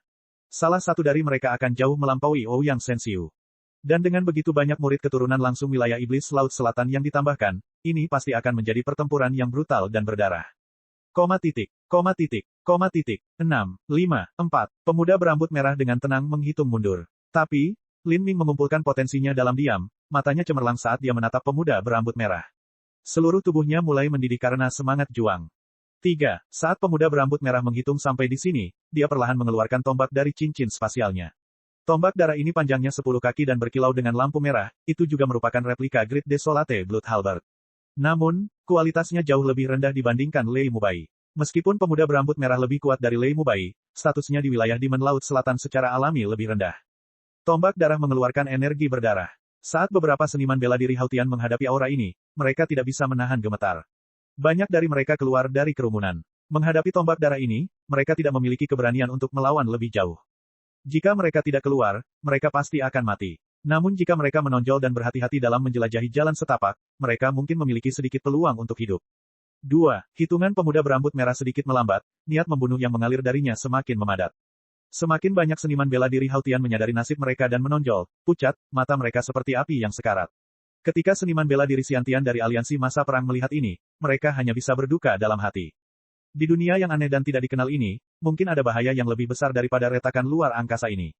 S1: Salah satu dari mereka akan jauh melampaui Ouyang Sensiu. Dan dengan begitu banyak murid keturunan langsung wilayah iblis Laut Selatan yang ditambahkan, ini pasti akan menjadi pertempuran yang brutal dan berdarah. 6, 5, 4. Pemuda berambut merah dengan tenang menghitung mundur. Tapi, Lin Ming mengumpulkan potensinya dalam diam, matanya cemerlang saat dia menatap pemuda berambut merah. Seluruh tubuhnya mulai mendidih karena semangat juang. 3. Saat pemuda berambut merah menghitung sampai di sini, dia perlahan mengeluarkan tombak dari cincin spasialnya. Tombak darah ini panjangnya 10 kaki dan berkilau dengan lampu merah, itu juga merupakan replika Great Desolate Blood Halberd. Namun, kualitasnya jauh lebih rendah dibandingkan Lei Mubai. Meskipun pemuda berambut merah lebih kuat dari Lei Mubai, statusnya di wilayah Demon Laut Selatan secara alami lebih rendah. Tombak darah mengeluarkan energi berdarah. Saat beberapa seniman bela diri Hautian menghadapi aura ini, mereka tidak bisa menahan gemetar. Banyak dari mereka keluar dari kerumunan. Menghadapi tombak darah ini, mereka tidak memiliki keberanian untuk melawan lebih jauh. Jika mereka tidak keluar, mereka pasti akan mati. Namun jika mereka menonjol dan berhati-hati dalam menjelajahi jalan setapak, mereka mungkin memiliki sedikit peluang untuk hidup. 2. Hitungan pemuda berambut merah sedikit melambat, niat membunuh yang mengalir darinya semakin memadat. Semakin banyak seniman bela diri Hautian menyadari nasib mereka dan menonjol, pucat, mata mereka seperti api yang sekarat. Ketika seniman bela diri Xiantian dari aliansi masa perang melihat ini, mereka hanya bisa berduka dalam hati. Di dunia yang aneh dan tidak dikenal ini, mungkin ada bahaya yang lebih besar daripada retakan luar angkasa ini.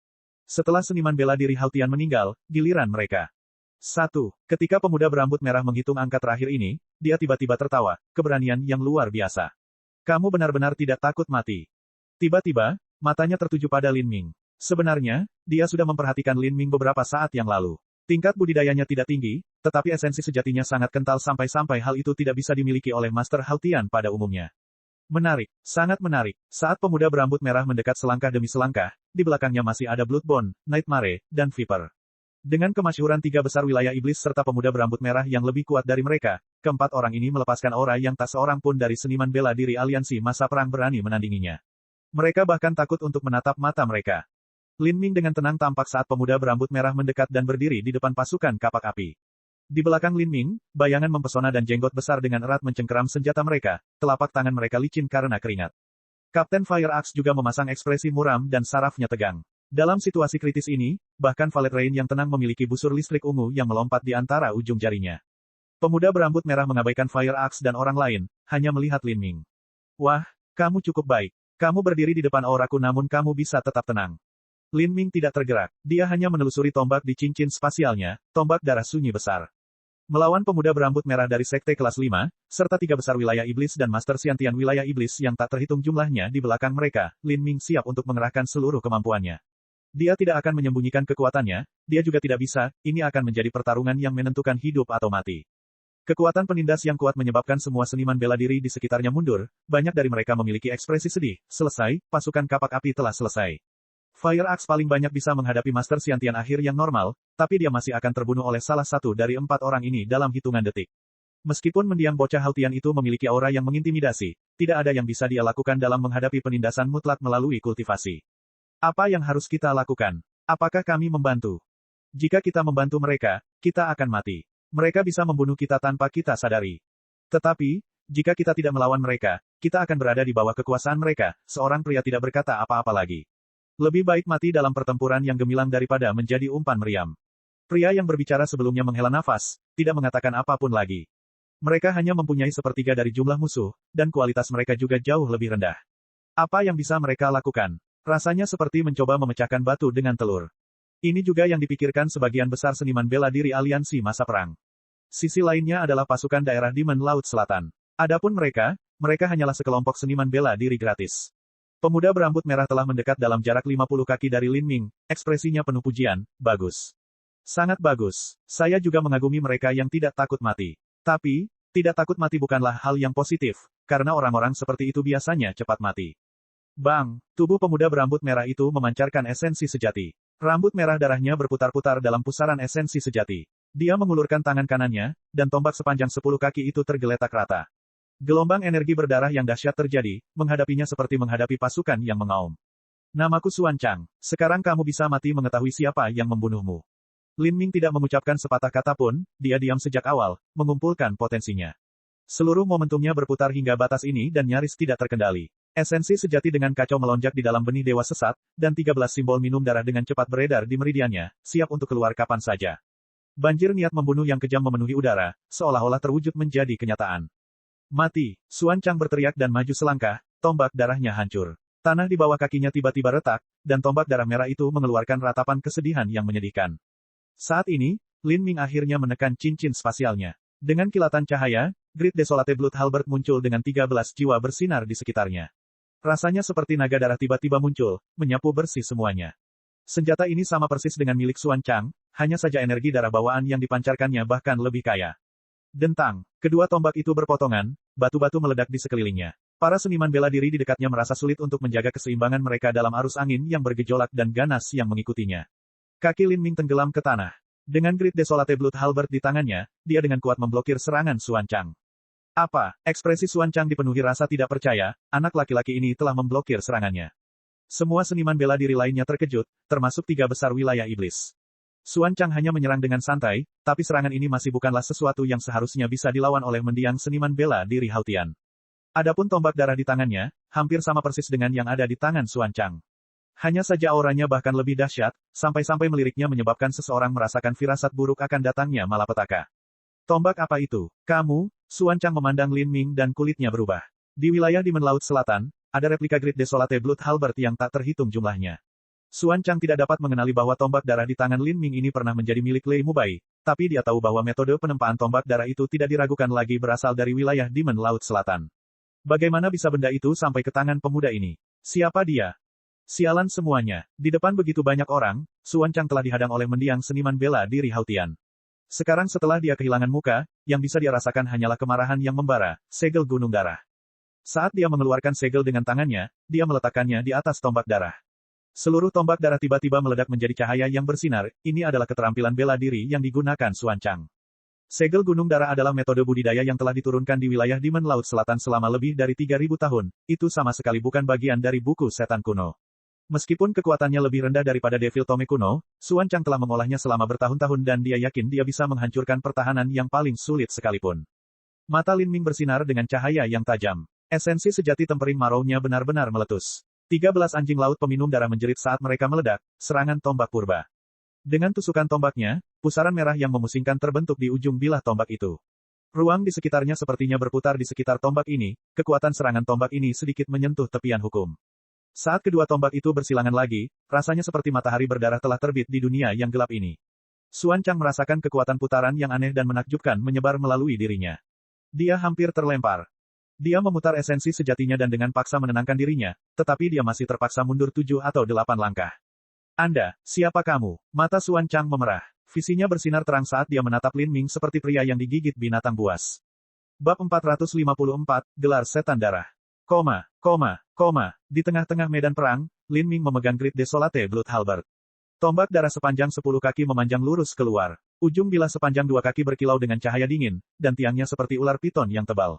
S1: Setelah seniman bela diri Hautian meninggal, giliran mereka. 1. Ketika pemuda berambut merah menghitung angka terakhir ini, dia tiba-tiba tertawa, keberanian yang luar biasa. Kamu benar-benar tidak takut mati. Tiba-tiba, matanya tertuju pada Lin Ming. Sebenarnya, dia sudah memperhatikan Lin Ming beberapa saat yang lalu. Tingkat budidayanya tidak tinggi, tetapi esensi sejatinya sangat kental sampai-sampai hal itu tidak bisa dimiliki oleh Master Hautian pada umumnya. Menarik, sangat menarik. Saat pemuda berambut merah mendekat selangkah demi selangkah, di belakangnya masih ada Bloodbone, Nightmare, dan Viper. Dengan kemasyhuran 3 besar wilayah iblis serta pemuda berambut merah yang lebih kuat dari mereka, keempat orang ini melepaskan aura yang tak seorang pun dari seniman bela diri aliansi masa perang berani menandinginya. Mereka bahkan takut untuk menatap mata mereka. Lin Ming dengan tenang tampak saat pemuda berambut merah mendekat dan berdiri di depan pasukan kapak api. Di belakang Lin Ming, bayangan mempesona dan jenggot besar dengan erat mencengkeram senjata mereka, telapak tangan mereka licin karena keringat. Kapten Fire Axe juga memasang ekspresi muram dan sarafnya tegang. Dalam situasi kritis ini, bahkan Valet Rain yang tenang memiliki busur listrik ungu yang melompat di antara ujung jarinya. Pemuda berambut merah mengabaikan Fire Axe dan orang lain, hanya melihat Lin Ming. Wah, kamu cukup baik. Kamu berdiri di depan auraku namun kamu bisa tetap tenang. Lin Ming tidak tergerak. Dia hanya menelusuri tombak di cincin spasialnya, tombak darah sunyi besar. Melawan pemuda berambut merah dari Sekte kelas 5, serta 3 besar wilayah iblis dan Master Xiantian wilayah iblis yang tak terhitung jumlahnya di belakang mereka, Lin Ming siap untuk mengerahkan seluruh kemampuannya. Dia tidak akan menyembunyikan kekuatannya, dia juga tidak bisa, ini akan menjadi pertarungan yang menentukan hidup atau mati. Kekuatan penindas yang kuat menyebabkan semua seniman bela diri di sekitarnya mundur, banyak dari mereka memiliki ekspresi sedih, selesai, pasukan kapak api telah selesai. Fire Axe paling banyak bisa menghadapi Master Xiantian akhir yang normal, tapi dia masih akan terbunuh oleh salah satu dari 4 orang ini dalam hitungan detik. Meskipun mendiang bocah Hautian itu memiliki aura yang mengintimidasi, tidak ada yang bisa dia lakukan dalam menghadapi penindasan mutlak melalui kultivasi. Apa yang harus kita lakukan? Apakah kami membantu? Jika kita membantu mereka, kita akan mati. Mereka bisa membunuh kita tanpa kita sadari. Tetapi, jika kita tidak melawan mereka, kita akan berada di bawah kekuasaan mereka, seorang pria tidak berkata apa-apa lagi. Lebih baik mati dalam pertempuran yang gemilang daripada menjadi umpan meriam. Pria yang berbicara sebelumnya menghela nafas, tidak mengatakan apapun lagi. Mereka hanya mempunyai sepertiga dari jumlah musuh, dan kualitas mereka juga jauh lebih rendah. Apa yang bisa mereka lakukan? Rasanya seperti mencoba memecahkan batu dengan telur. Ini juga yang dipikirkan sebagian besar seniman bela diri aliansi masa perang. Sisi lainnya adalah pasukan daerah Demon Laut Selatan. Adapun mereka hanyalah sekelompok seniman bela diri gratis. Pemuda berambut merah telah mendekat dalam jarak 50 kaki dari Lin Ming, ekspresinya penuh pujian, bagus. Sangat bagus. Saya juga mengagumi mereka yang tidak takut mati. Tapi, tidak takut mati bukanlah hal yang positif, karena orang-orang seperti itu biasanya cepat mati. Bang, tubuh pemuda berambut merah itu memancarkan esensi sejati. Rambut merah darahnya berputar-putar dalam pusaran esensi sejati. Dia mengulurkan tangan kanannya, dan tombak sepanjang 10 kaki itu tergeletak rata. Gelombang energi berdarah yang dahsyat terjadi, menghadapinya seperti menghadapi pasukan yang mengaum. Namaku Xuan Chang. Sekarang kamu bisa mati mengetahui siapa yang membunuhmu. Lin Ming tidak mengucapkan sepatah kata pun, dia diam sejak awal, mengumpulkan potensinya. Seluruh momentumnya berputar hingga batas ini dan nyaris tidak terkendali. Esensi sejati dengan kacau melonjak di dalam benih dewa sesat, dan 13 simbol minum darah dengan cepat beredar di meridiannya, siap untuk keluar kapan saja. Banjir niat membunuh yang kejam memenuhi udara, seolah-olah terwujud menjadi kenyataan. Mati, Xuan Chang berteriak dan maju selangkah, tombak darahnya hancur. Tanah di bawah kakinya tiba-tiba retak, dan tombak darah merah itu mengeluarkan ratapan kesedihan yang menyedihkan. Saat ini, Lin Ming akhirnya menekan cincin spasialnya. Dengan kilatan cahaya, Great Desolate Blood Halberd muncul dengan 13 jiwa bersinar di sekitarnya. Rasanya seperti naga darah tiba-tiba muncul, menyapu bersih semuanya. Senjata ini sama persis dengan milik Xuan Chang, hanya saja energi darah bawaan yang dipancarkannya bahkan lebih kaya. Dentang, kedua tombak itu berpotongan, batu-batu meledak di sekelilingnya. Para seniman bela diri di dekatnya merasa sulit untuk menjaga keseimbangan mereka dalam arus angin yang bergejolak dan ganas yang mengikutinya. Kaki Lin Ming tenggelam ke tanah. Dengan Great Desolate Blood Halberd di tangannya, dia dengan kuat memblokir serangan Xuan Chang. Apa? Ekspresi Xuan Chang dipenuhi rasa tidak percaya, anak laki-laki ini telah memblokir serangannya. Semua seniman bela diri lainnya terkejut, termasuk 3 besar wilayah iblis. Xuan Chang hanya menyerang dengan santai, tapi serangan ini masih bukanlah sesuatu yang seharusnya bisa dilawan oleh mendiang seniman bela diri Hautian. Adapun tombak darah di tangannya, hampir sama persis dengan yang ada di tangan Xuan Chang. Hanya saja auranya bahkan lebih dahsyat, sampai-sampai meliriknya menyebabkan seseorang merasakan firasat buruk akan datangnya malapetaka. Tombak apa itu? Kamu? Xuan Chang memandang Lin Ming dan kulitnya berubah. Di wilayah Demon Laut Selatan, ada replika Great Desolate Blood Halberd yang tak terhitung jumlahnya. Xuan Chang tidak dapat mengenali bahwa tombak darah di tangan Lin Ming ini pernah menjadi milik Lei Mubai, tapi dia tahu bahwa metode penempaan tombak darah itu tidak diragukan lagi berasal dari wilayah Demon Laut Selatan. Bagaimana bisa benda itu sampai ke tangan pemuda ini? Siapa dia? Sialan semuanya. Di depan begitu banyak orang, Xuan Chang telah dihadang oleh mendiang seniman bela diri Hautian. Sekarang setelah dia kehilangan muka, yang bisa dia rasakan hanyalah kemarahan yang membara, segel gunung darah. Saat dia mengeluarkan segel dengan tangannya, dia meletakkannya di atas tombak darah. Seluruh tombak darah tiba-tiba meledak menjadi cahaya yang bersinar, ini adalah keterampilan bela diri yang digunakan Xuan Chang. Segel gunung darah adalah metode budidaya yang telah diturunkan di wilayah Demon Laut Selatan selama lebih dari 3.000 tahun, itu sama sekali bukan bagian dari buku setan kuno. Meskipun kekuatannya lebih rendah daripada Devil Tome kuno, Xuan Chang telah mengolahnya selama bertahun-tahun dan dia yakin dia bisa menghancurkan pertahanan yang paling sulit sekalipun. Mata Lin Ming bersinar dengan cahaya yang tajam. Esensi sejati tempering maraunya benar-benar meletus. 13 anjing laut peminum darah menjerit saat mereka meledak, serangan tombak purba. Dengan tusukan tombaknya, pusaran merah yang memusingkan terbentuk di ujung bilah tombak itu. Ruang di sekitarnya sepertinya berputar di sekitar tombak ini, kekuatan serangan tombak ini sedikit menyentuh tepian hukum. Saat kedua tombak itu bersilangan lagi, rasanya seperti matahari berdarah telah terbit di dunia yang gelap ini. Xuan Chang merasakan kekuatan putaran yang aneh dan menakjubkan menyebar melalui dirinya. Dia hampir terlempar. Dia memutar esensi sejatinya dan dengan paksa menenangkan dirinya, tetapi dia masih terpaksa mundur 7 atau 8 langkah. Anda, siapa kamu? Mata Xuan Chang memerah. Visinya bersinar terang saat dia menatap Lin Ming seperti pria yang digigit binatang buas. Bab 454, Gelar Setan Darah. Di tengah-tengah medan perang, Lin Ming memegang Great Desolate Blood Halberd. Tombak darah sepanjang 10 kaki memanjang lurus keluar. Ujung bilah sepanjang 2 kaki berkilau dengan cahaya dingin, dan tiangnya seperti ular piton yang tebal.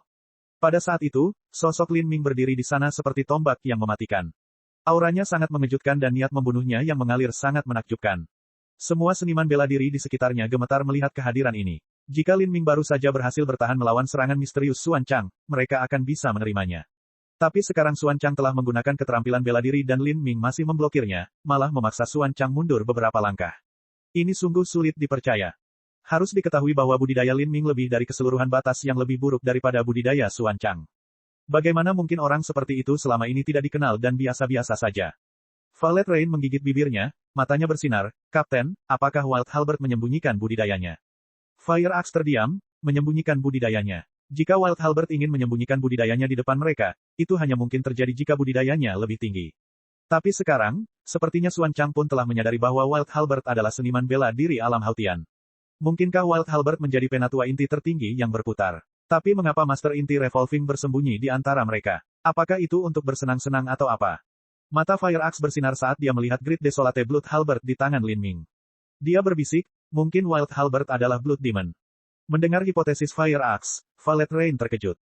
S1: Pada saat itu, sosok Lin Ming berdiri di sana seperti tombak yang mematikan. Auranya sangat mengejutkan dan niat membunuhnya yang mengalir sangat menakjubkan. Semua seniman bela diri di sekitarnya gemetar melihat kehadiran ini. Jika Lin Ming baru saja berhasil bertahan melawan serangan misterius Xuan Chang, mereka akan bisa menerimanya. Tapi sekarang Xuan Chang telah menggunakan keterampilan bela diri dan Lin Ming masih memblokirnya, malah memaksa Xuan Chang mundur beberapa langkah. Ini sungguh sulit dipercaya. Harus diketahui bahwa budidaya Lin Ming lebih dari keseluruhan batas yang lebih buruk daripada budidaya Xuan Chang. Bagaimana mungkin orang seperti itu selama ini tidak dikenal dan biasa-biasa saja? Violet Rain menggigit bibirnya, matanya bersinar. Kapten, apakah Wild Halberd menyembunyikan budidayanya? Fire Axe terdiam, menyembunyikan budidayanya. Jika Wild Halberd ingin menyembunyikan budidayanya di depan mereka, itu hanya mungkin terjadi jika budidayanya lebih tinggi. Tapi sekarang, sepertinya Xuan Chang pun telah menyadari bahwa Wild Halberd adalah seniman bela diri alam Hautian. Mungkinkah Wild Halberd menjadi penatua inti tertinggi yang berputar? Tapi mengapa Master Inti Revolving bersembunyi di antara mereka? Apakah itu untuk bersenang-senang atau apa? Mata Fire Axe bersinar saat dia melihat Great Desolate Blood Halberd di tangan Lin Ming. Dia berbisik, mungkin Wild Halberd adalah Blood Demon. Mendengar hipotesis Fire Axe, Violet Rain terkejut.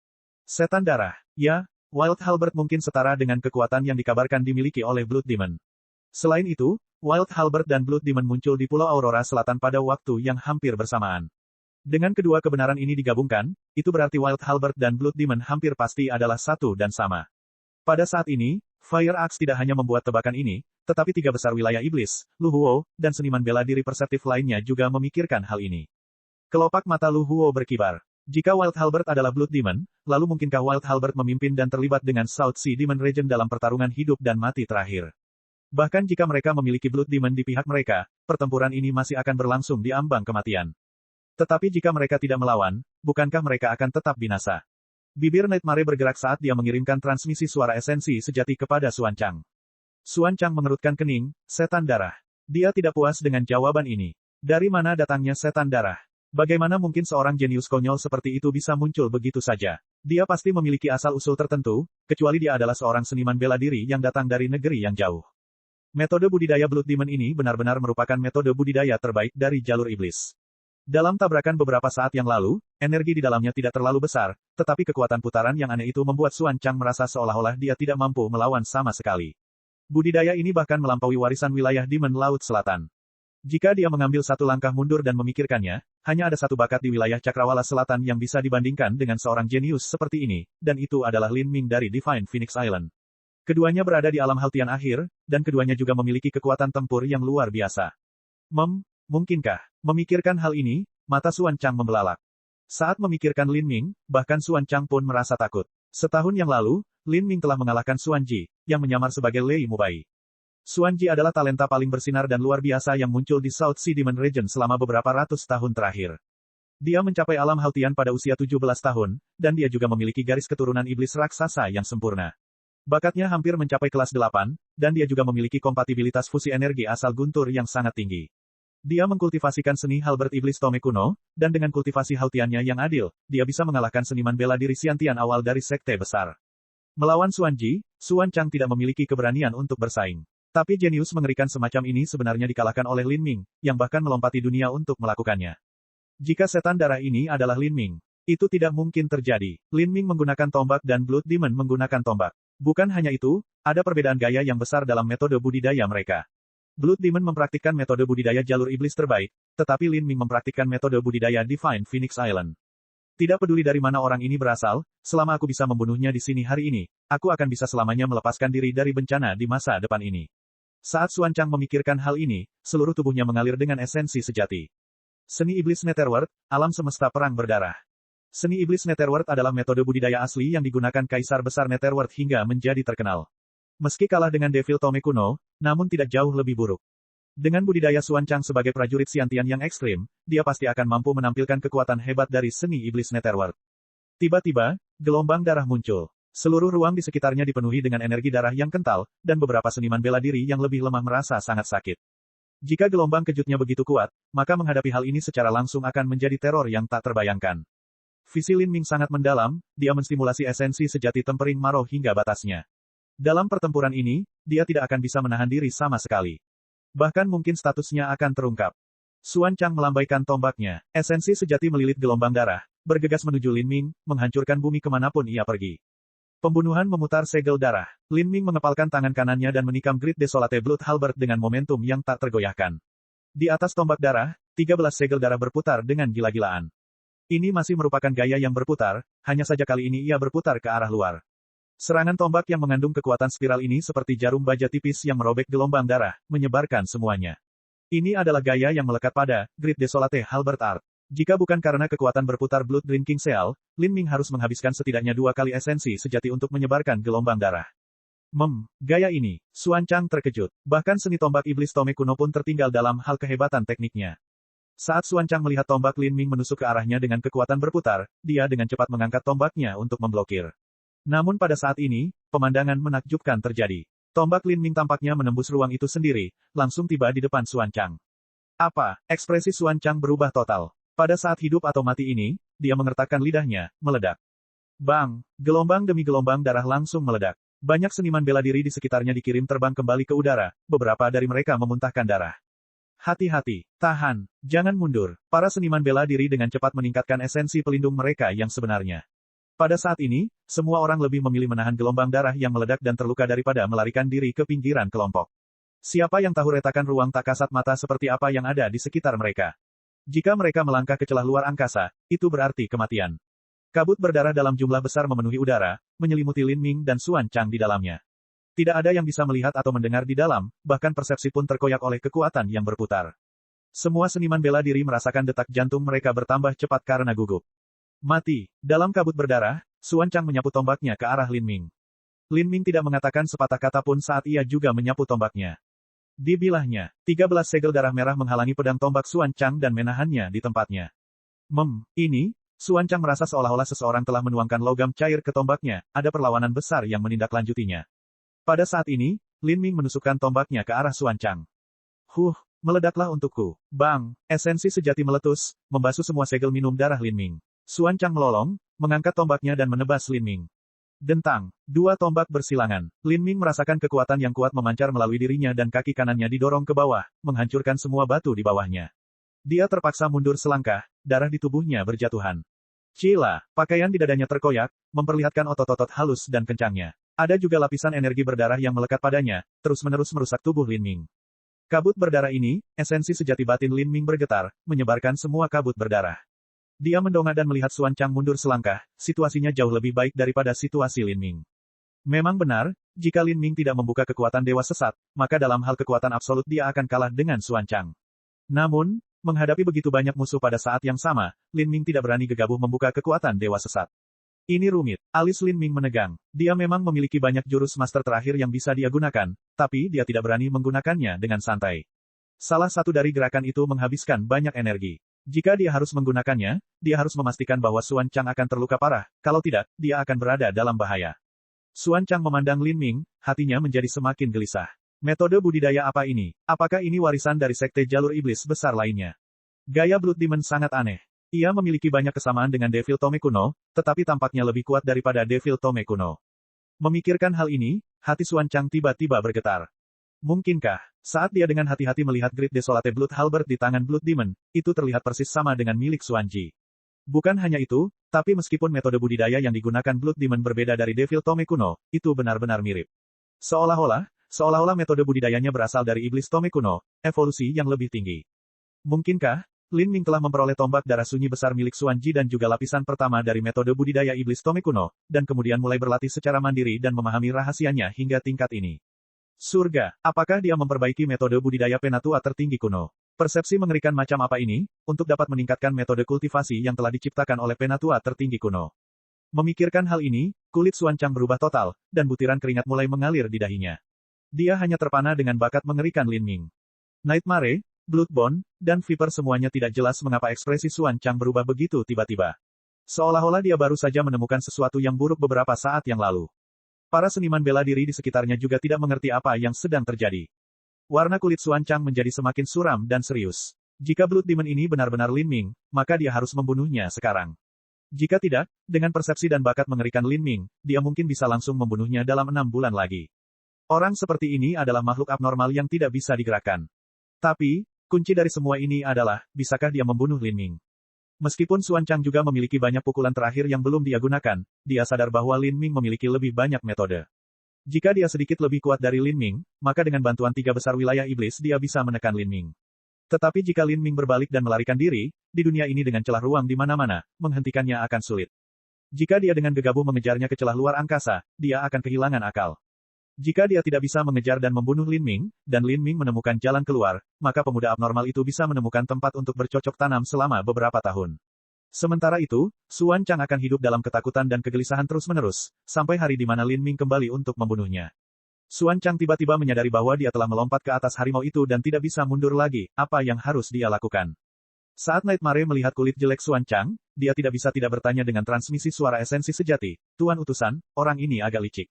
S1: Setan darah. Ya, Wild Halberd mungkin setara dengan kekuatan yang dikabarkan dimiliki oleh Blood Demon. Selain itu, Wild Halberd dan Blood Demon muncul di Pulau Aurora Selatan pada waktu yang hampir bersamaan. Dengan kedua kebenaran ini digabungkan, itu berarti Wild Halberd dan Blood Demon hampir pasti adalah satu dan sama. Pada saat ini, Fire Axe tidak hanya membuat tebakan ini, tetapi tiga besar wilayah iblis, Lu Huo, dan seniman bela diri perseptif lainnya juga memikirkan hal ini. Kelopak mata Lu Huo berkibar. Jika Wild Halberd adalah Blood Demon, lalu mungkinkah Wild Halberd memimpin dan terlibat dengan South Sea Demon Region dalam pertarungan hidup dan mati terakhir? Bahkan jika mereka memiliki Blood Demon di pihak mereka, pertempuran ini masih akan berlangsung di ambang kematian. Tetapi jika mereka tidak melawan, bukankah mereka akan tetap binasa? Bibir Nightmare bergerak saat dia mengirimkan transmisi suara esensi sejati kepada Xuan Chang. Xuan Chang mengerutkan kening, setan darah. Dia tidak puas dengan jawaban ini. Dari mana datangnya setan darah? Bagaimana mungkin seorang jenius konyol seperti itu bisa muncul begitu saja? Dia pasti memiliki asal-usul tertentu, kecuali dia adalah seorang seniman bela diri yang datang dari negeri yang jauh. Metode budidaya Blood Demon ini benar-benar merupakan metode budidaya terbaik dari jalur iblis. Dalam tabrakan beberapa saat yang lalu, energi di dalamnya tidak terlalu besar, tetapi kekuatan putaran yang aneh itu membuat Xuan Chang merasa seolah-olah dia tidak mampu melawan sama sekali. Budidaya ini bahkan melampaui warisan wilayah Demon Laut Selatan. Jika dia mengambil satu langkah mundur dan memikirkannya, hanya ada satu bakat di wilayah Cakrawala Selatan yang bisa dibandingkan dengan seorang jenius seperti ini, dan itu adalah Lin Ming dari Divine Phoenix Island. Keduanya berada di alam Haltian akhir, dan keduanya juga memiliki kekuatan tempur yang luar biasa. Mungkinkah? Memikirkan hal ini, mata Xuan Chang membelalak. Saat memikirkan Lin Ming, bahkan Xuan Chang pun merasa takut. Setahun yang lalu, Lin Ming telah mengalahkan Xuan Ji, yang menyamar sebagai Lei Mubai. Xuan Ji adalah talenta paling bersinar dan luar biasa yang muncul di South Sea Demon Region selama beberapa ratus tahun terakhir. Dia mencapai alam Haltian pada usia 17 tahun, dan dia juga memiliki garis keturunan iblis raksasa yang sempurna. Bakatnya hampir mencapai kelas 8, dan dia juga memiliki kompatibilitas fusi energi asal guntur yang sangat tinggi. Dia mengkultivasikan seni Halberd Iblis Tome kuno, dan dengan kultivasi Haltiannya yang adil, dia bisa mengalahkan seniman bela diri Xiantian awal dari sekte besar. Melawan Xuan Ji, Xuan Chang tidak memiliki keberanian untuk bersaing. Tapi jenius mengerikan semacam ini sebenarnya dikalahkan oleh Lin Ming, yang bahkan melompati dunia untuk melakukannya. Jika setan darah ini adalah Lin Ming, itu tidak mungkin terjadi. Lin Ming menggunakan tombak dan Blood Demon menggunakan tombak. Bukan hanya itu, ada perbedaan gaya yang besar dalam metode budidaya mereka. Blood Demon mempraktikkan metode budidaya jalur iblis terbaik, tetapi Lin Ming mempraktikkan metode budidaya Divine Phoenix Island. Tidak peduli dari mana orang ini berasal, selama aku bisa membunuhnya di sini hari ini, aku akan bisa selamanya melepaskan diri dari bencana di masa depan ini. Saat Xuan Chang memikirkan hal ini, seluruh tubuhnya mengalir dengan esensi sejati. Seni Iblis Netherworld, alam semesta perang berdarah. Seni Iblis Netherworld adalah metode budidaya asli yang digunakan Kaisar Besar Netherworld hingga menjadi terkenal. Meski kalah dengan Devil Tome kuno, namun tidak jauh lebih buruk. Dengan budidaya Xuan Chang sebagai prajurit Xiantian yang ekstrim, dia pasti akan mampu menampilkan kekuatan hebat dari seni Iblis Netherworld. Tiba-tiba, gelombang darah muncul. Seluruh ruang di sekitarnya dipenuhi dengan energi darah yang kental, dan beberapa seniman bela diri yang lebih lemah merasa sangat sakit. Jika gelombang kejutnya begitu kuat, maka menghadapi hal ini secara langsung akan menjadi teror yang tak terbayangkan. Visi Lin Ming sangat mendalam, dia menstimulasi esensi sejati tempering Maro hingga batasnya. Dalam pertempuran ini, dia tidak akan bisa menahan diri sama sekali. Bahkan mungkin statusnya akan terungkap. Xuan Chang melambaikan tombaknya. Esensi sejati melilit gelombang darah, bergegas menuju Lin Ming, menghancurkan bumi kemanapun ia pergi. Pembunuhan memutar segel darah. Lin Ming mengepalkan tangan kanannya dan menikam Great Desolate Blood Halberd dengan momentum yang tak tergoyahkan. Di atas tombak darah, 13 segel darah berputar dengan gila-gilaan. Ini masih merupakan gaya yang berputar, hanya saja kali ini ia berputar ke arah luar. Serangan tombak yang mengandung kekuatan spiral ini seperti jarum baja tipis yang merobek gelombang darah, menyebarkan semuanya. Ini adalah gaya yang melekat pada Great Desolate Halberd Art. Jika bukan karena kekuatan berputar Blood Drinking Seal, Lin Ming harus menghabiskan setidaknya 2 kali esensi sejati untuk menyebarkan gelombang darah. Gaya ini, Xuan Chang terkejut. Bahkan seni tombak iblis Tome kuno pun tertinggal dalam hal kehebatan tekniknya. Saat Xuan Chang melihat tombak Lin Ming menusuk ke arahnya dengan kekuatan berputar, dia dengan cepat mengangkat tombaknya untuk memblokir. Namun pada saat ini, pemandangan menakjubkan terjadi. Tombak Lin Ming tampaknya menembus ruang itu sendiri, langsung tiba di depan Xuan Chang. Apa? Ekspresi Xuan Chang berubah total. Pada saat hidup atau mati ini, dia mengertakkan lidahnya, meledak. Bang! Gelombang demi gelombang darah langsung meledak. Banyak seniman bela diri di sekitarnya dikirim terbang kembali ke udara, beberapa dari mereka memuntahkan darah. Hati-hati, tahan, jangan mundur. Para seniman bela diri dengan cepat meningkatkan esensi pelindung mereka yang sebenarnya. Pada saat ini, semua orang lebih memilih menahan gelombang darah yang meledak dan terluka daripada melarikan diri ke pinggiran kelompok. Siapa yang tahu retakan ruang tak kasat mata seperti apa yang ada di sekitar mereka? Jika mereka melangkah ke celah luar angkasa, itu berarti kematian. Kabut berdarah dalam jumlah besar memenuhi udara, menyelimuti Lin Ming dan Xuan Chang di dalamnya. Tidak ada yang bisa melihat atau mendengar di dalam, bahkan persepsi pun terkoyak oleh kekuatan yang berputar. Semua seniman bela diri merasakan detak jantung mereka bertambah cepat karena gugup. Mati. Dalam kabut berdarah, Xuan Chang menyapu tombaknya ke arah Lin Ming. Lin Ming tidak mengatakan sepatah kata pun saat ia juga menyapu tombaknya. Di bilahnya, 13 segel darah merah menghalangi pedang tombak Xuan Chang dan menahannya di tempatnya. Ini, Xuan Chang merasa seolah-olah seseorang telah menuangkan logam cair ke tombaknya, ada perlawanan besar yang menindaklanjutinya. Pada saat ini, Lin Ming menusukkan tombaknya ke arah Xuan Chang. Meledaklah untukku. Bang, esensi sejati meletus, membasuh semua segel minum darah Lin Ming. Xuan Chang melolong, mengangkat tombaknya dan menebas Lin Ming. Dentang, dua tombak bersilangan. Lin Ming merasakan kekuatan yang kuat memancar melalui dirinya dan kaki kanannya didorong ke bawah, menghancurkan semua batu di bawahnya. Dia terpaksa mundur selangkah, darah di tubuhnya berjatuhan. Cila, pakaian di dadanya terkoyak, memperlihatkan otot-otot halus dan kencangnya. Ada juga lapisan energi berdarah yang melekat padanya, terus-menerus merusak tubuh Lin Ming. Kabut berdarah ini, esensi sejati batin Lin Ming bergetar, menyebarkan semua kabut berdarah. Dia mendongak dan melihat Xuan Chang mundur selangkah, situasinya jauh lebih baik daripada situasi Lin Ming. Memang benar, jika Lin Ming tidak membuka kekuatan dewa sesat, maka dalam hal kekuatan absolut dia akan kalah dengan Xuan Chang. Namun, menghadapi begitu banyak musuh pada saat yang sama, Lin Ming tidak berani gegabah membuka kekuatan dewa sesat. Ini rumit. Alis Lin Ming menegang. Dia memang memiliki banyak jurus master terakhir yang bisa dia gunakan, tapi dia tidak berani menggunakannya dengan santai. Salah satu dari gerakan itu menghabiskan banyak energi. Jika dia harus menggunakannya, dia harus memastikan bahwa Xuan Chang akan terluka parah, kalau tidak, dia akan berada dalam bahaya. Xuan Chang memandang Lin Ming, hatinya menjadi semakin gelisah. Metode budidaya apa ini? Apakah ini warisan dari sekte jalur iblis besar lainnya? Gaya Blood Demon sangat aneh. Ia memiliki banyak kesamaan dengan Devil Tome kuno, tetapi tampaknya lebih kuat daripada Devil Tome kuno. Memikirkan hal ini, hati Xuan Chang tiba-tiba bergetar. Mungkinkah, saat dia dengan hati-hati melihat Great Desolate Blood Halberd di tangan Blood Demon, itu terlihat persis sama dengan milik Xuan Ji. Bukan hanya itu, tapi meskipun metode budidaya yang digunakan Blood Demon berbeda dari Devil Tome kuno, itu benar-benar mirip. Seolah-olah metode budidayanya berasal dari iblis Tome kuno, evolusi yang lebih tinggi. Mungkinkah, Lin Ming telah memperoleh tombak darah sunyi besar milik Xuan Ji dan juga lapisan pertama dari metode budidaya iblis Tome kuno, dan kemudian mulai berlatih secara mandiri dan memahami rahasianya hingga tingkat ini. Surga, apakah dia memperbaiki metode budidaya penatua tertinggi kuno? Persepsi mengerikan macam apa ini, untuk dapat meningkatkan metode kultivasi yang telah diciptakan oleh penatua tertinggi kuno? Memikirkan hal ini, kulit Xuan Chang berubah total, dan butiran keringat mulai mengalir di dahinya. Dia hanya terpana dengan bakat mengerikan Lin Ming. Nightmare, Bloodbone, dan Viper semuanya tidak jelas mengapa ekspresi Xuan Chang berubah begitu tiba-tiba. Seolah-olah dia baru saja menemukan sesuatu yang buruk beberapa saat yang lalu. Para seniman bela diri di sekitarnya juga tidak mengerti apa yang sedang terjadi. Warna kulit Xuan Chang menjadi semakin suram dan serius. Jika Blood Demon ini benar-benar Lin Ming, maka dia harus membunuhnya sekarang. Jika tidak, dengan persepsi dan bakat mengerikan Lin Ming, dia mungkin bisa langsung membunuhnya dalam 6 bulan lagi. Orang seperti ini adalah makhluk abnormal yang tidak bisa digerakkan. Tapi, kunci dari semua ini adalah, bisakah dia membunuh Lin Ming? Meskipun Xuan Chang juga memiliki banyak pukulan terakhir yang belum dia gunakan, dia sadar bahwa Lin Ming memiliki lebih banyak metode. Jika dia sedikit lebih kuat dari Lin Ming, maka dengan bantuan 3 besar wilayah iblis dia bisa menekan Lin Ming. Tetapi jika Lin Ming berbalik dan melarikan diri, di dunia ini dengan celah ruang di mana-mana, menghentikannya akan sulit. Jika dia dengan gegabah mengejarnya ke celah luar angkasa, dia akan kehilangan akal. Jika dia tidak bisa mengejar dan membunuh Lin Ming, dan Lin Ming menemukan jalan keluar, maka pemuda abnormal itu bisa menemukan tempat untuk bercocok tanam selama beberapa tahun. Sementara itu, Xuan Chang akan hidup dalam ketakutan dan kegelisahan terus-menerus, sampai hari di mana Lin Ming kembali untuk membunuhnya. Xuan Chang tiba-tiba menyadari bahwa dia telah melompat ke atas harimau itu dan tidak bisa mundur lagi, apa yang harus dia lakukan. Saat Nightmare melihat kulit jelek Xuan Chang, dia tidak bisa tidak bertanya dengan transmisi suara esensi sejati, Tuan Utusan, orang ini agak licik.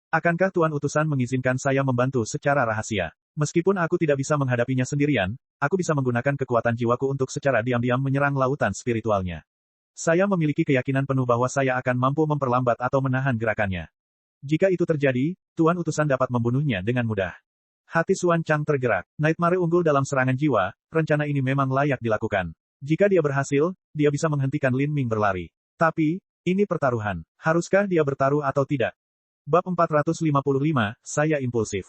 S1: Akankah Tuan Utusan mengizinkan saya membantu secara rahasia? Meskipun aku tidak bisa menghadapinya sendirian, aku bisa menggunakan kekuatan jiwaku untuk secara diam-diam menyerang lautan spiritualnya. Saya memiliki keyakinan penuh bahwa saya akan mampu memperlambat atau menahan gerakannya. Jika itu terjadi, Tuan Utusan dapat membunuhnya dengan mudah. Hati Xuan Chang tergerak. Nightmare unggul dalam serangan jiwa, rencana ini memang layak dilakukan. Jika dia berhasil, dia bisa menghentikan Lin Ming berlari. Tapi, Ini pertaruhan. Haruskah dia bertaruh atau tidak? Bab 455, saya impulsif.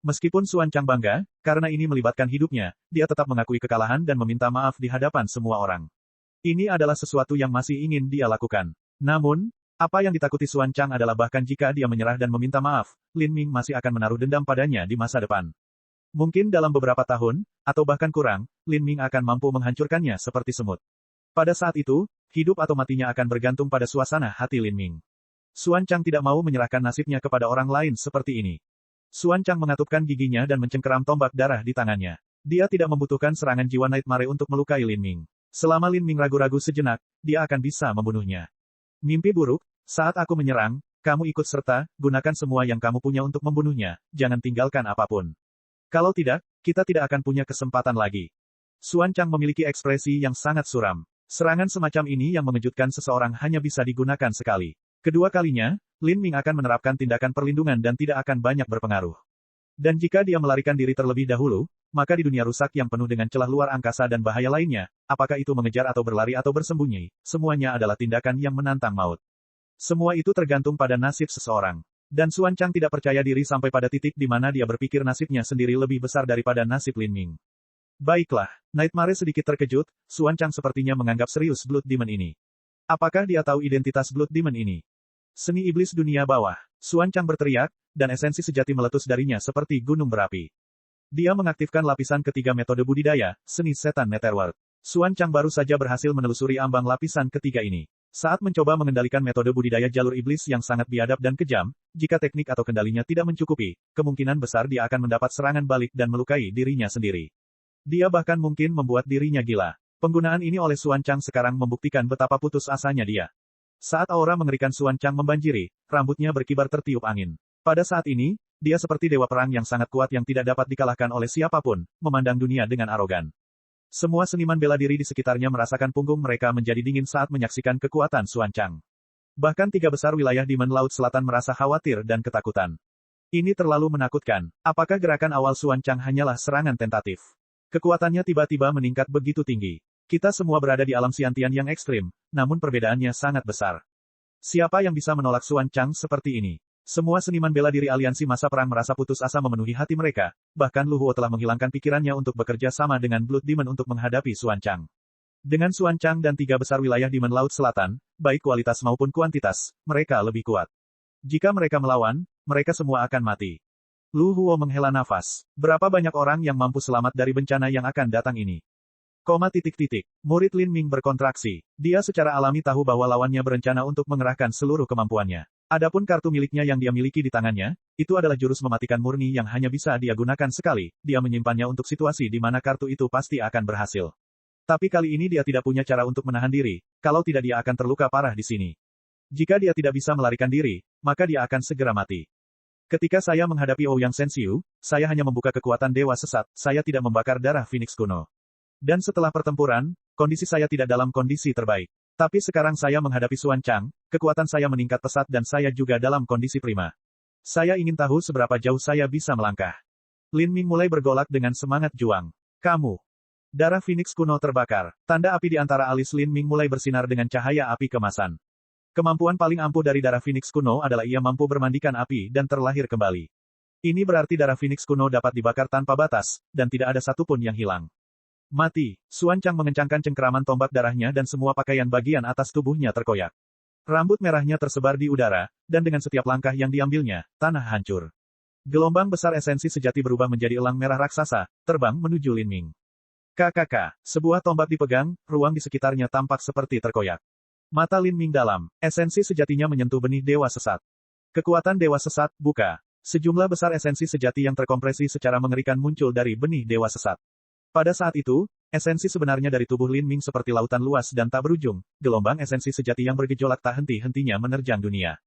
S1: Meskipun Xuan Chang bangga, karena ini melibatkan hidupnya, dia tetap mengakui kekalahan dan meminta maaf di hadapan semua orang. Ini adalah sesuatu yang masih ingin dia lakukan. Namun, apa yang ditakuti Xuan Chang adalah bahkan jika dia menyerah dan meminta maaf, Lin Ming masih akan menaruh dendam padanya di masa depan. Mungkin dalam beberapa tahun, atau bahkan kurang, Lin Ming akan mampu menghancurkannya seperti semut. Pada saat itu, hidup atau matinya akan bergantung pada suasana hati Lin Ming. Xuan Chang tidak mau menyerahkan nasibnya kepada orang lain seperti ini. Xuan Chang mengatupkan giginya dan mencengkeram tombak darah di tangannya. Dia tidak membutuhkan serangan jiwa Nightmare untuk melukai Lin Ming. Selama Lin Ming ragu-ragu sejenak, dia akan bisa membunuhnya. Mimpi buruk, saat aku menyerang, kamu ikut serta, gunakan semua yang kamu punya untuk membunuhnya, jangan tinggalkan apapun. Kalau tidak, kita tidak akan punya kesempatan lagi. Xuan Chang memiliki ekspresi yang sangat suram. Serangan semacam ini yang mengejutkan seseorang hanya bisa digunakan sekali. Kedua kalinya, Lin Ming akan menerapkan tindakan perlindungan dan tidak akan banyak berpengaruh. Dan jika dia melarikan diri terlebih dahulu, maka di dunia rusak yang penuh dengan celah luar angkasa dan bahaya lainnya, apakah itu mengejar atau berlari atau bersembunyi, semuanya adalah tindakan yang menantang maut. Semua itu tergantung pada nasib seseorang. Dan Xuan Chang tidak percaya diri sampai pada titik di mana dia berpikir nasibnya sendiri lebih besar daripada nasib Lin Ming. Baiklah, Nightmare sedikit terkejut, Xuan Chang sepertinya menganggap serius Blood Demon ini. Apakah dia tahu identitas Blood Demon ini? Seni iblis dunia bawah. Xuan Chang berteriak, dan esensi sejati meletus darinya seperti gunung berapi. Dia mengaktifkan lapisan ketiga metode budidaya, seni setan Netherworld. Xuan Chang baru saja berhasil menelusuri ambang lapisan ketiga ini. Saat mencoba mengendalikan metode budidaya jalur iblis yang sangat biadab dan kejam, jika teknik atau kendalinya tidak mencukupi, kemungkinan besar dia akan mendapat serangan balik dan melukai dirinya sendiri. Dia bahkan mungkin membuat dirinya gila. Penggunaan ini oleh Xuan Chang sekarang membuktikan betapa putus asanya dia. Saat aura mengerikan Xuan Chang membanjiri, rambutnya berkibar tertiup angin. Pada saat ini, dia seperti dewa perang yang sangat kuat yang tidak dapat dikalahkan oleh siapapun, memandang dunia dengan arogan. Semua seniman bela diri di sekitarnya merasakan punggung mereka menjadi dingin saat menyaksikan kekuatan Xuan Chang. Bahkan tiga besar wilayah Demon Laut Selatan merasa khawatir dan ketakutan. Ini terlalu menakutkan. Apakah gerakan awal Xuan Chang hanyalah serangan tentatif? Kekuatannya tiba-tiba meningkat begitu tinggi. Kita semua berada di alam Xiantian yang ekstrim, namun perbedaannya sangat besar. Siapa yang bisa menolak Xuan Chang seperti ini? Semua seniman bela diri aliansi masa perang merasa putus asa memenuhi hati mereka, bahkan Lu Huo telah menghilangkan pikirannya untuk bekerja sama dengan Blood Demon untuk menghadapi Xuan Chang. Dengan Xuan Chang dan tiga besar wilayah Demon Laut Selatan, baik kualitas maupun kuantitas, mereka lebih kuat. Jika mereka melawan, mereka semua akan mati. Lu Huo menghela nafas. Berapa banyak orang yang mampu selamat dari bencana yang akan datang ini? Murid Lin Ming berkontraksi. Dia secara alami tahu bahwa lawannya berencana untuk mengerahkan seluruh kemampuannya. Adapun kartu miliknya yang dia miliki di tangannya, itu adalah jurus mematikan murni yang hanya bisa dia gunakan sekali. Dia menyimpannya untuk situasi di mana kartu itu pasti akan berhasil. Tapi kali ini dia tidak punya cara untuk menahan diri, kalau tidak dia akan terluka parah di sini. Jika dia tidak bisa melarikan diri, maka dia akan segera mati. Ketika saya menghadapi Ouyang Sensiu, saya hanya membuka kekuatan dewa sesat, saya tidak membakar darah Phoenix kuno. Dan setelah pertempuran, kondisi saya tidak dalam kondisi terbaik. Tapi sekarang saya menghadapi Xuan Chang, kekuatan saya meningkat pesat dan saya juga dalam kondisi prima. Saya ingin tahu seberapa jauh saya bisa melangkah. Lin Ming mulai bergolak dengan semangat juang. Kamu. Darah Phoenix kuno terbakar. Tanda api di antara alis Lin Ming mulai bersinar dengan cahaya api kemasan. Kemampuan paling ampuh dari darah Phoenix kuno adalah ia mampu bermandikan api dan terlahir kembali. Ini berarti darah Phoenix kuno dapat dibakar tanpa batas, dan tidak ada satupun yang hilang. Mati. Xuan Chang mengencangkan cengkeraman tombak darahnya dan semua pakaian bagian atas tubuhnya terkoyak. Rambut merahnya tersebar di udara, dan dengan setiap langkah yang diambilnya, tanah hancur. Gelombang besar esensi sejati berubah menjadi elang merah raksasa, terbang menuju Lin Ming. KKK. Sebuah tombak dipegang, ruang di sekitarnya tampak seperti terkoyak. Mata Lin Ming dalam. Esensi sejatinya menyentuh benih dewa sesat. Kekuatan dewa sesat, buka. Sejumlah besar esensi sejati yang terkompresi secara mengerikan muncul dari benih dewa sesat. Pada saat itu, esensi sebenarnya dari tubuh Lin Ming seperti lautan luas dan tak berujung, gelombang esensi sejati yang bergejolak tak henti-hentinya menerjang dunia.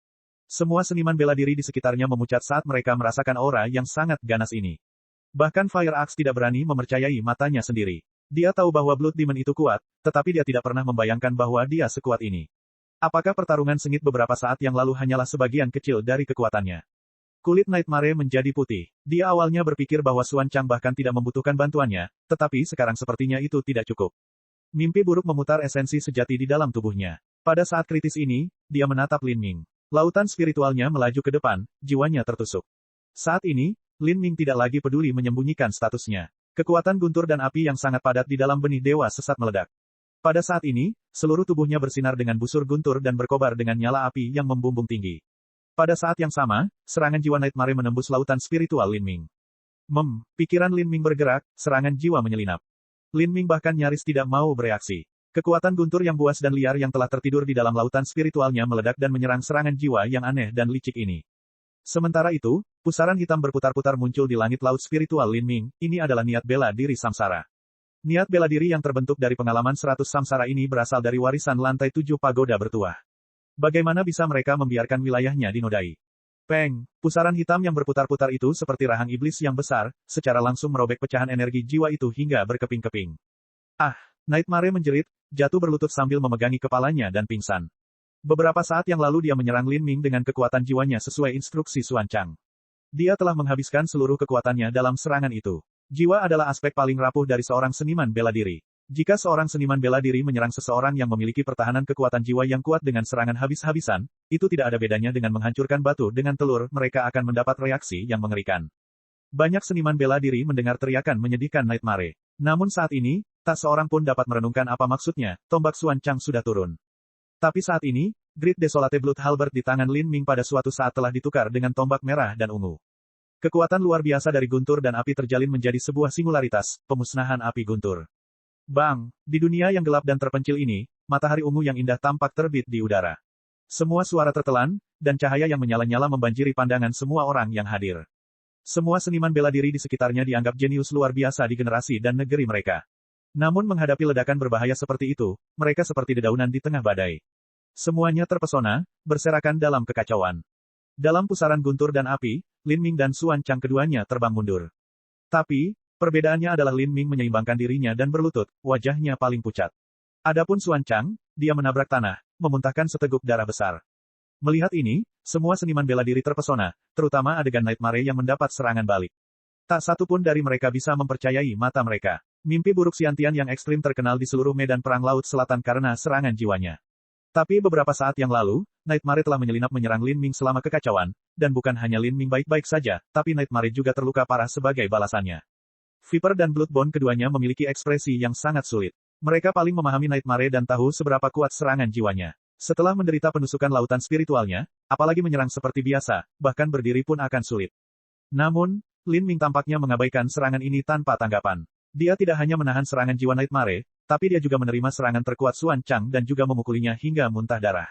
S1: Semua seniman bela diri di sekitarnya memucat saat mereka merasakan aura yang sangat ganas ini. Bahkan Fire Axe tidak berani mempercayai matanya sendiri. Dia tahu bahwa Blood Demon itu kuat, tetapi dia tidak pernah membayangkan bahwa dia sekuat ini. Apakah pertarungan sengit beberapa saat yang lalu hanyalah sebagian kecil dari kekuatannya? Kulit Nightmare menjadi putih. Dia awalnya berpikir bahwa Xuan Chang bahkan tidak membutuhkan bantuannya, tetapi sekarang sepertinya itu tidak cukup. Mimpi buruk memutar esensi sejati di dalam tubuhnya. Pada saat kritis ini, dia menatap Lin Ming. Lautan spiritualnya melaju ke depan, jiwanya tertusuk. Saat ini, Lin Ming tidak lagi peduli menyembunyikan statusnya. Kekuatan guntur dan api yang sangat padat di dalam benih dewa sesat meledak. Pada saat ini, seluruh tubuhnya bersinar dengan busur guntur dan berkobar dengan nyala api yang membumbung tinggi. Pada saat yang sama, serangan jiwa Nightmare menembus lautan spiritual Lin Ming. Pikiran Lin Ming bergerak, serangan jiwa menyelinap. Lin Ming bahkan nyaris tidak mau bereaksi. Kekuatan guntur yang buas dan liar yang telah tertidur di dalam lautan spiritualnya meledak dan menyerang serangan jiwa yang aneh dan licik ini. Sementara itu, pusaran hitam berputar-putar muncul di langit laut spiritual Lin Ming. Ini adalah niat bela diri samsara. Niat bela diri yang terbentuk dari pengalaman 100 samsara ini berasal dari warisan lantai 7 pagoda bertuah. Bagaimana bisa mereka membiarkan wilayahnya dinodai? Peng, pusaran hitam yang berputar-putar itu seperti rahang iblis yang besar, secara langsung merobek pecahan energi jiwa itu hingga berkeping-keping. Ah, Nightmare menjerit, jatuh berlutut sambil memegangi kepalanya dan pingsan. Beberapa saat yang lalu dia menyerang Lin Ming dengan kekuatan jiwanya sesuai instruksi Xuan Chang. Dia telah menghabiskan seluruh kekuatannya dalam serangan itu. Jiwa adalah aspek paling rapuh dari seorang seniman bela diri. Jika seorang seniman bela diri menyerang seseorang yang memiliki pertahanan kekuatan jiwa yang kuat dengan serangan habis-habisan, itu tidak ada bedanya dengan menghancurkan batu dengan telur, mereka akan mendapat reaksi yang mengerikan. Banyak seniman bela diri mendengar teriakan menyedihkan Nightmare. Namun saat ini, tak seorang pun dapat merenungkan apa maksudnya, tombak Xuan Chang sudah turun. Tapi saat ini, Great Desolate Blood Halberd di tangan Lin Ming pada suatu saat telah ditukar dengan tombak merah dan ungu. Kekuatan luar biasa dari guntur dan api terjalin menjadi sebuah singularitas, pemusnahan api guntur. Bang, di dunia yang gelap dan terpencil ini, matahari ungu yang indah tampak terbit di udara. Semua suara tertelan, dan cahaya yang menyala-nyala membanjiri pandangan semua orang yang hadir. Semua seniman bela diri di sekitarnya dianggap jenius luar biasa di generasi dan negeri mereka. Namun menghadapi ledakan berbahaya seperti itu, mereka seperti dedaunan di tengah badai. Semuanya terpesona, berserakan dalam kekacauan. Dalam pusaran guntur dan api, Lin Ming dan Xuan Chang keduanya terbang mundur. Tapi, perbedaannya adalah Lin Ming menyeimbangkan dirinya dan berlutut, wajahnya paling pucat. Adapun Xuan Chang, dia menabrak tanah, memuntahkan seteguk darah besar. Melihat ini, semua seniman bela diri terpesona, terutama adegan Nightmare yang mendapat serangan balik. Tak satu pun dari mereka bisa mempercayai mata mereka. Mimpi buruk Xiantian yang ekstrim terkenal di seluruh medan perang Laut Selatan karena serangan jiwanya. Tapi beberapa saat yang lalu, Nightmare telah menyelinap menyerang Lin Ming selama kekacauan, dan bukan hanya Lin Ming baik-baik saja, tapi Nightmare juga terluka parah sebagai balasannya. Viper dan Bloodbone keduanya memiliki ekspresi yang sangat sulit. Mereka paling memahami Nightmare dan tahu seberapa kuat serangan jiwanya. Setelah menderita penusukan lautan spiritualnya, apalagi menyerang seperti biasa, bahkan berdiri pun akan sulit. Namun, Lin Ming tampaknya mengabaikan serangan ini tanpa tanggapan. Dia tidak hanya menahan serangan jiwa Nightmare, tapi dia juga menerima serangan terkuat Xuan Chang dan juga memukulinya hingga muntah darah.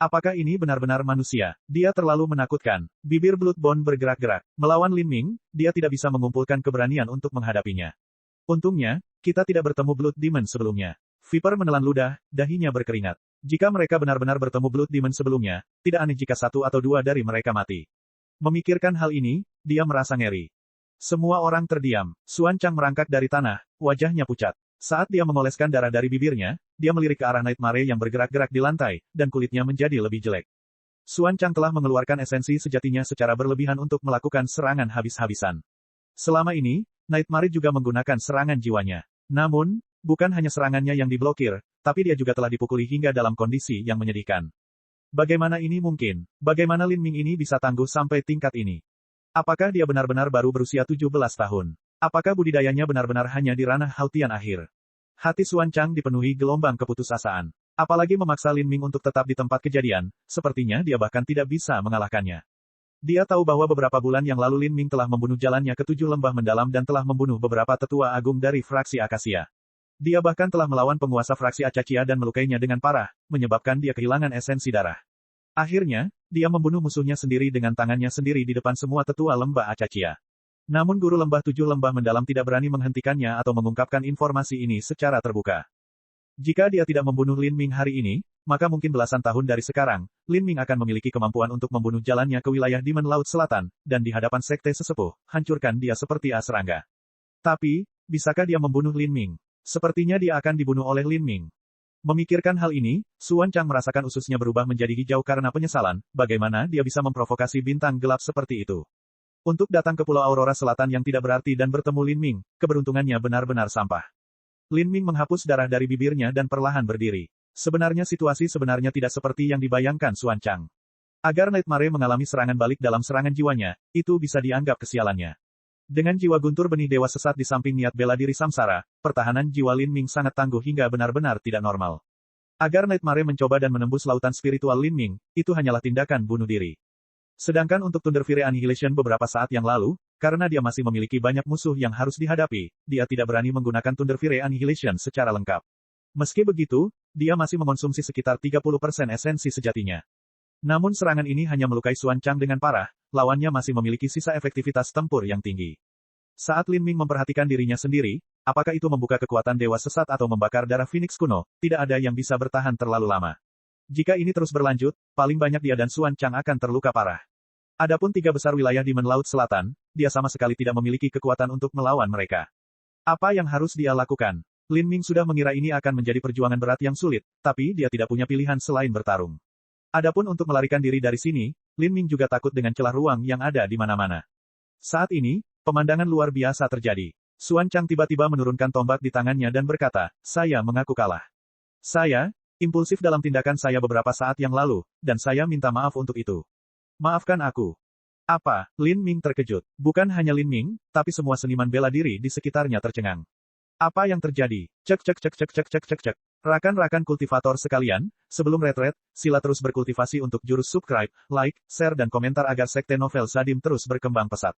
S1: Apakah ini benar-benar manusia? Dia terlalu menakutkan. Bibir Bloodbone bergerak-gerak. Melawan Lin Ming, dia tidak bisa mengumpulkan keberanian untuk menghadapinya. Untungnya, kita tidak bertemu Blood Demon sebelumnya. Viper menelan ludah, dahinya berkeringat. Jika mereka benar-benar bertemu Blood Demon sebelumnya, tidak aneh jika satu atau dua dari mereka mati. Memikirkan hal ini, dia merasa ngeri. Semua orang terdiam. Xuan Chang merangkak dari tanah, wajahnya pucat. Saat dia mengoleskan darah dari bibirnya, dia melirik ke arah Nightmare yang bergerak-gerak di lantai, dan kulitnya menjadi lebih jelek. Xuan Chang telah mengeluarkan esensi sejatinya secara berlebihan untuk melakukan serangan habis-habisan. Selama ini, Nightmare juga menggunakan serangan jiwanya. Namun, bukan hanya serangannya yang diblokir, tapi dia juga telah dipukuli hingga dalam kondisi yang menyedihkan. Bagaimana ini mungkin? Bagaimana Lin Ming ini bisa tangguh sampai tingkat ini? Apakah dia benar-benar baru berusia 17 tahun? Apakah budidayanya benar-benar hanya di ranah hautian akhir? Hati Xuan Chang dipenuhi gelombang keputusasaan. Apalagi memaksa Lin Ming untuk tetap di tempat kejadian, sepertinya dia bahkan tidak bisa mengalahkannya. Dia tahu bahwa beberapa bulan yang lalu Lin Ming telah membunuh jalannya ke 7 lembah mendalam dan telah membunuh beberapa tetua agung dari fraksi Akasia. Dia bahkan telah melawan penguasa fraksi Acacia dan melukainya dengan parah, menyebabkan dia kehilangan esensi darah. Akhirnya, dia membunuh musuhnya sendiri dengan tangannya sendiri di depan semua tetua lembah Acacia. Namun guru lembah 7 lembah mendalam tidak berani menghentikannya atau mengungkapkan informasi ini secara terbuka. Jika dia tidak membunuh Lin Ming hari ini, maka mungkin belasan tahun dari sekarang, Lin Ming akan memiliki kemampuan untuk membunuh jalannya ke wilayah Demon Laut Selatan, dan di hadapan sekte sesepuh, hancurkan dia seperti serangga. Tapi, bisakah dia membunuh Lin Ming? Sepertinya dia akan dibunuh oleh Lin Ming. Memikirkan hal ini, Xuan Chang merasakan ususnya berubah menjadi hijau karena penyesalan, bagaimana dia bisa memprovokasi bintang gelap seperti itu. Untuk datang ke Pulau Aurora Selatan yang tidak berarti dan bertemu Lin Ming, keberuntungannya benar-benar sampah. Lin Ming menghapus darah dari bibirnya dan perlahan berdiri. Sebenarnya situasi sebenarnya tidak seperti yang dibayangkan Xuan Chang. Agar Nightmare mengalami serangan balik dalam serangan jiwanya, itu bisa dianggap kesialannya. Dengan jiwa guntur benih dewa sesat di samping niat bela diri samsara, pertahanan jiwa Lin Ming sangat tangguh hingga benar-benar tidak normal. Agar Nightmare mencoba dan menembus lautan spiritual Lin Ming, itu hanyalah tindakan bunuh diri. Sedangkan untuk Thunder Fury Annihilation beberapa saat yang lalu, karena dia masih memiliki banyak musuh yang harus dihadapi, dia tidak berani menggunakan Thunder Fury Annihilation secara lengkap. Meski begitu, dia masih mengonsumsi sekitar 30% esensi sejatinya. Namun serangan ini hanya melukai Xuan Chang dengan parah, lawannya masih memiliki sisa efektivitas tempur yang tinggi. Saat Lin Ming memperhatikan dirinya sendiri, apakah itu membuka kekuatan dewa sesat atau membakar darah Phoenix kuno, tidak ada yang bisa bertahan terlalu lama. Jika ini terus berlanjut, paling banyak dia dan Xuan Chang akan terluka parah. Adapun tiga besar wilayah di Laut Selatan, dia sama sekali tidak memiliki kekuatan untuk melawan mereka. Apa yang harus dia lakukan? Lin Ming sudah mengira ini akan menjadi perjuangan berat yang sulit, tapi dia tidak punya pilihan selain bertarung. Adapun untuk melarikan diri dari sini, Lin Ming juga takut dengan celah ruang yang ada di mana-mana. Saat ini, pemandangan luar biasa terjadi. Xuan Chang tiba-tiba menurunkan tombak di tangannya dan berkata, "Saya mengaku kalah. Saya, impulsif dalam tindakan saya beberapa saat yang lalu, dan saya minta maaf untuk itu. Maafkan aku." Apa? Lin Ming terkejut. Bukan hanya Lin Ming, tapi semua seniman bela diri di sekitarnya tercengang. Apa yang terjadi? Cek. Rakan-rakan kultivator sekalian, sebelum retret, sila terus berkultivasi untuk jurus subscribe, like, share dan komentar agar sekte novel Sadim terus berkembang pesat.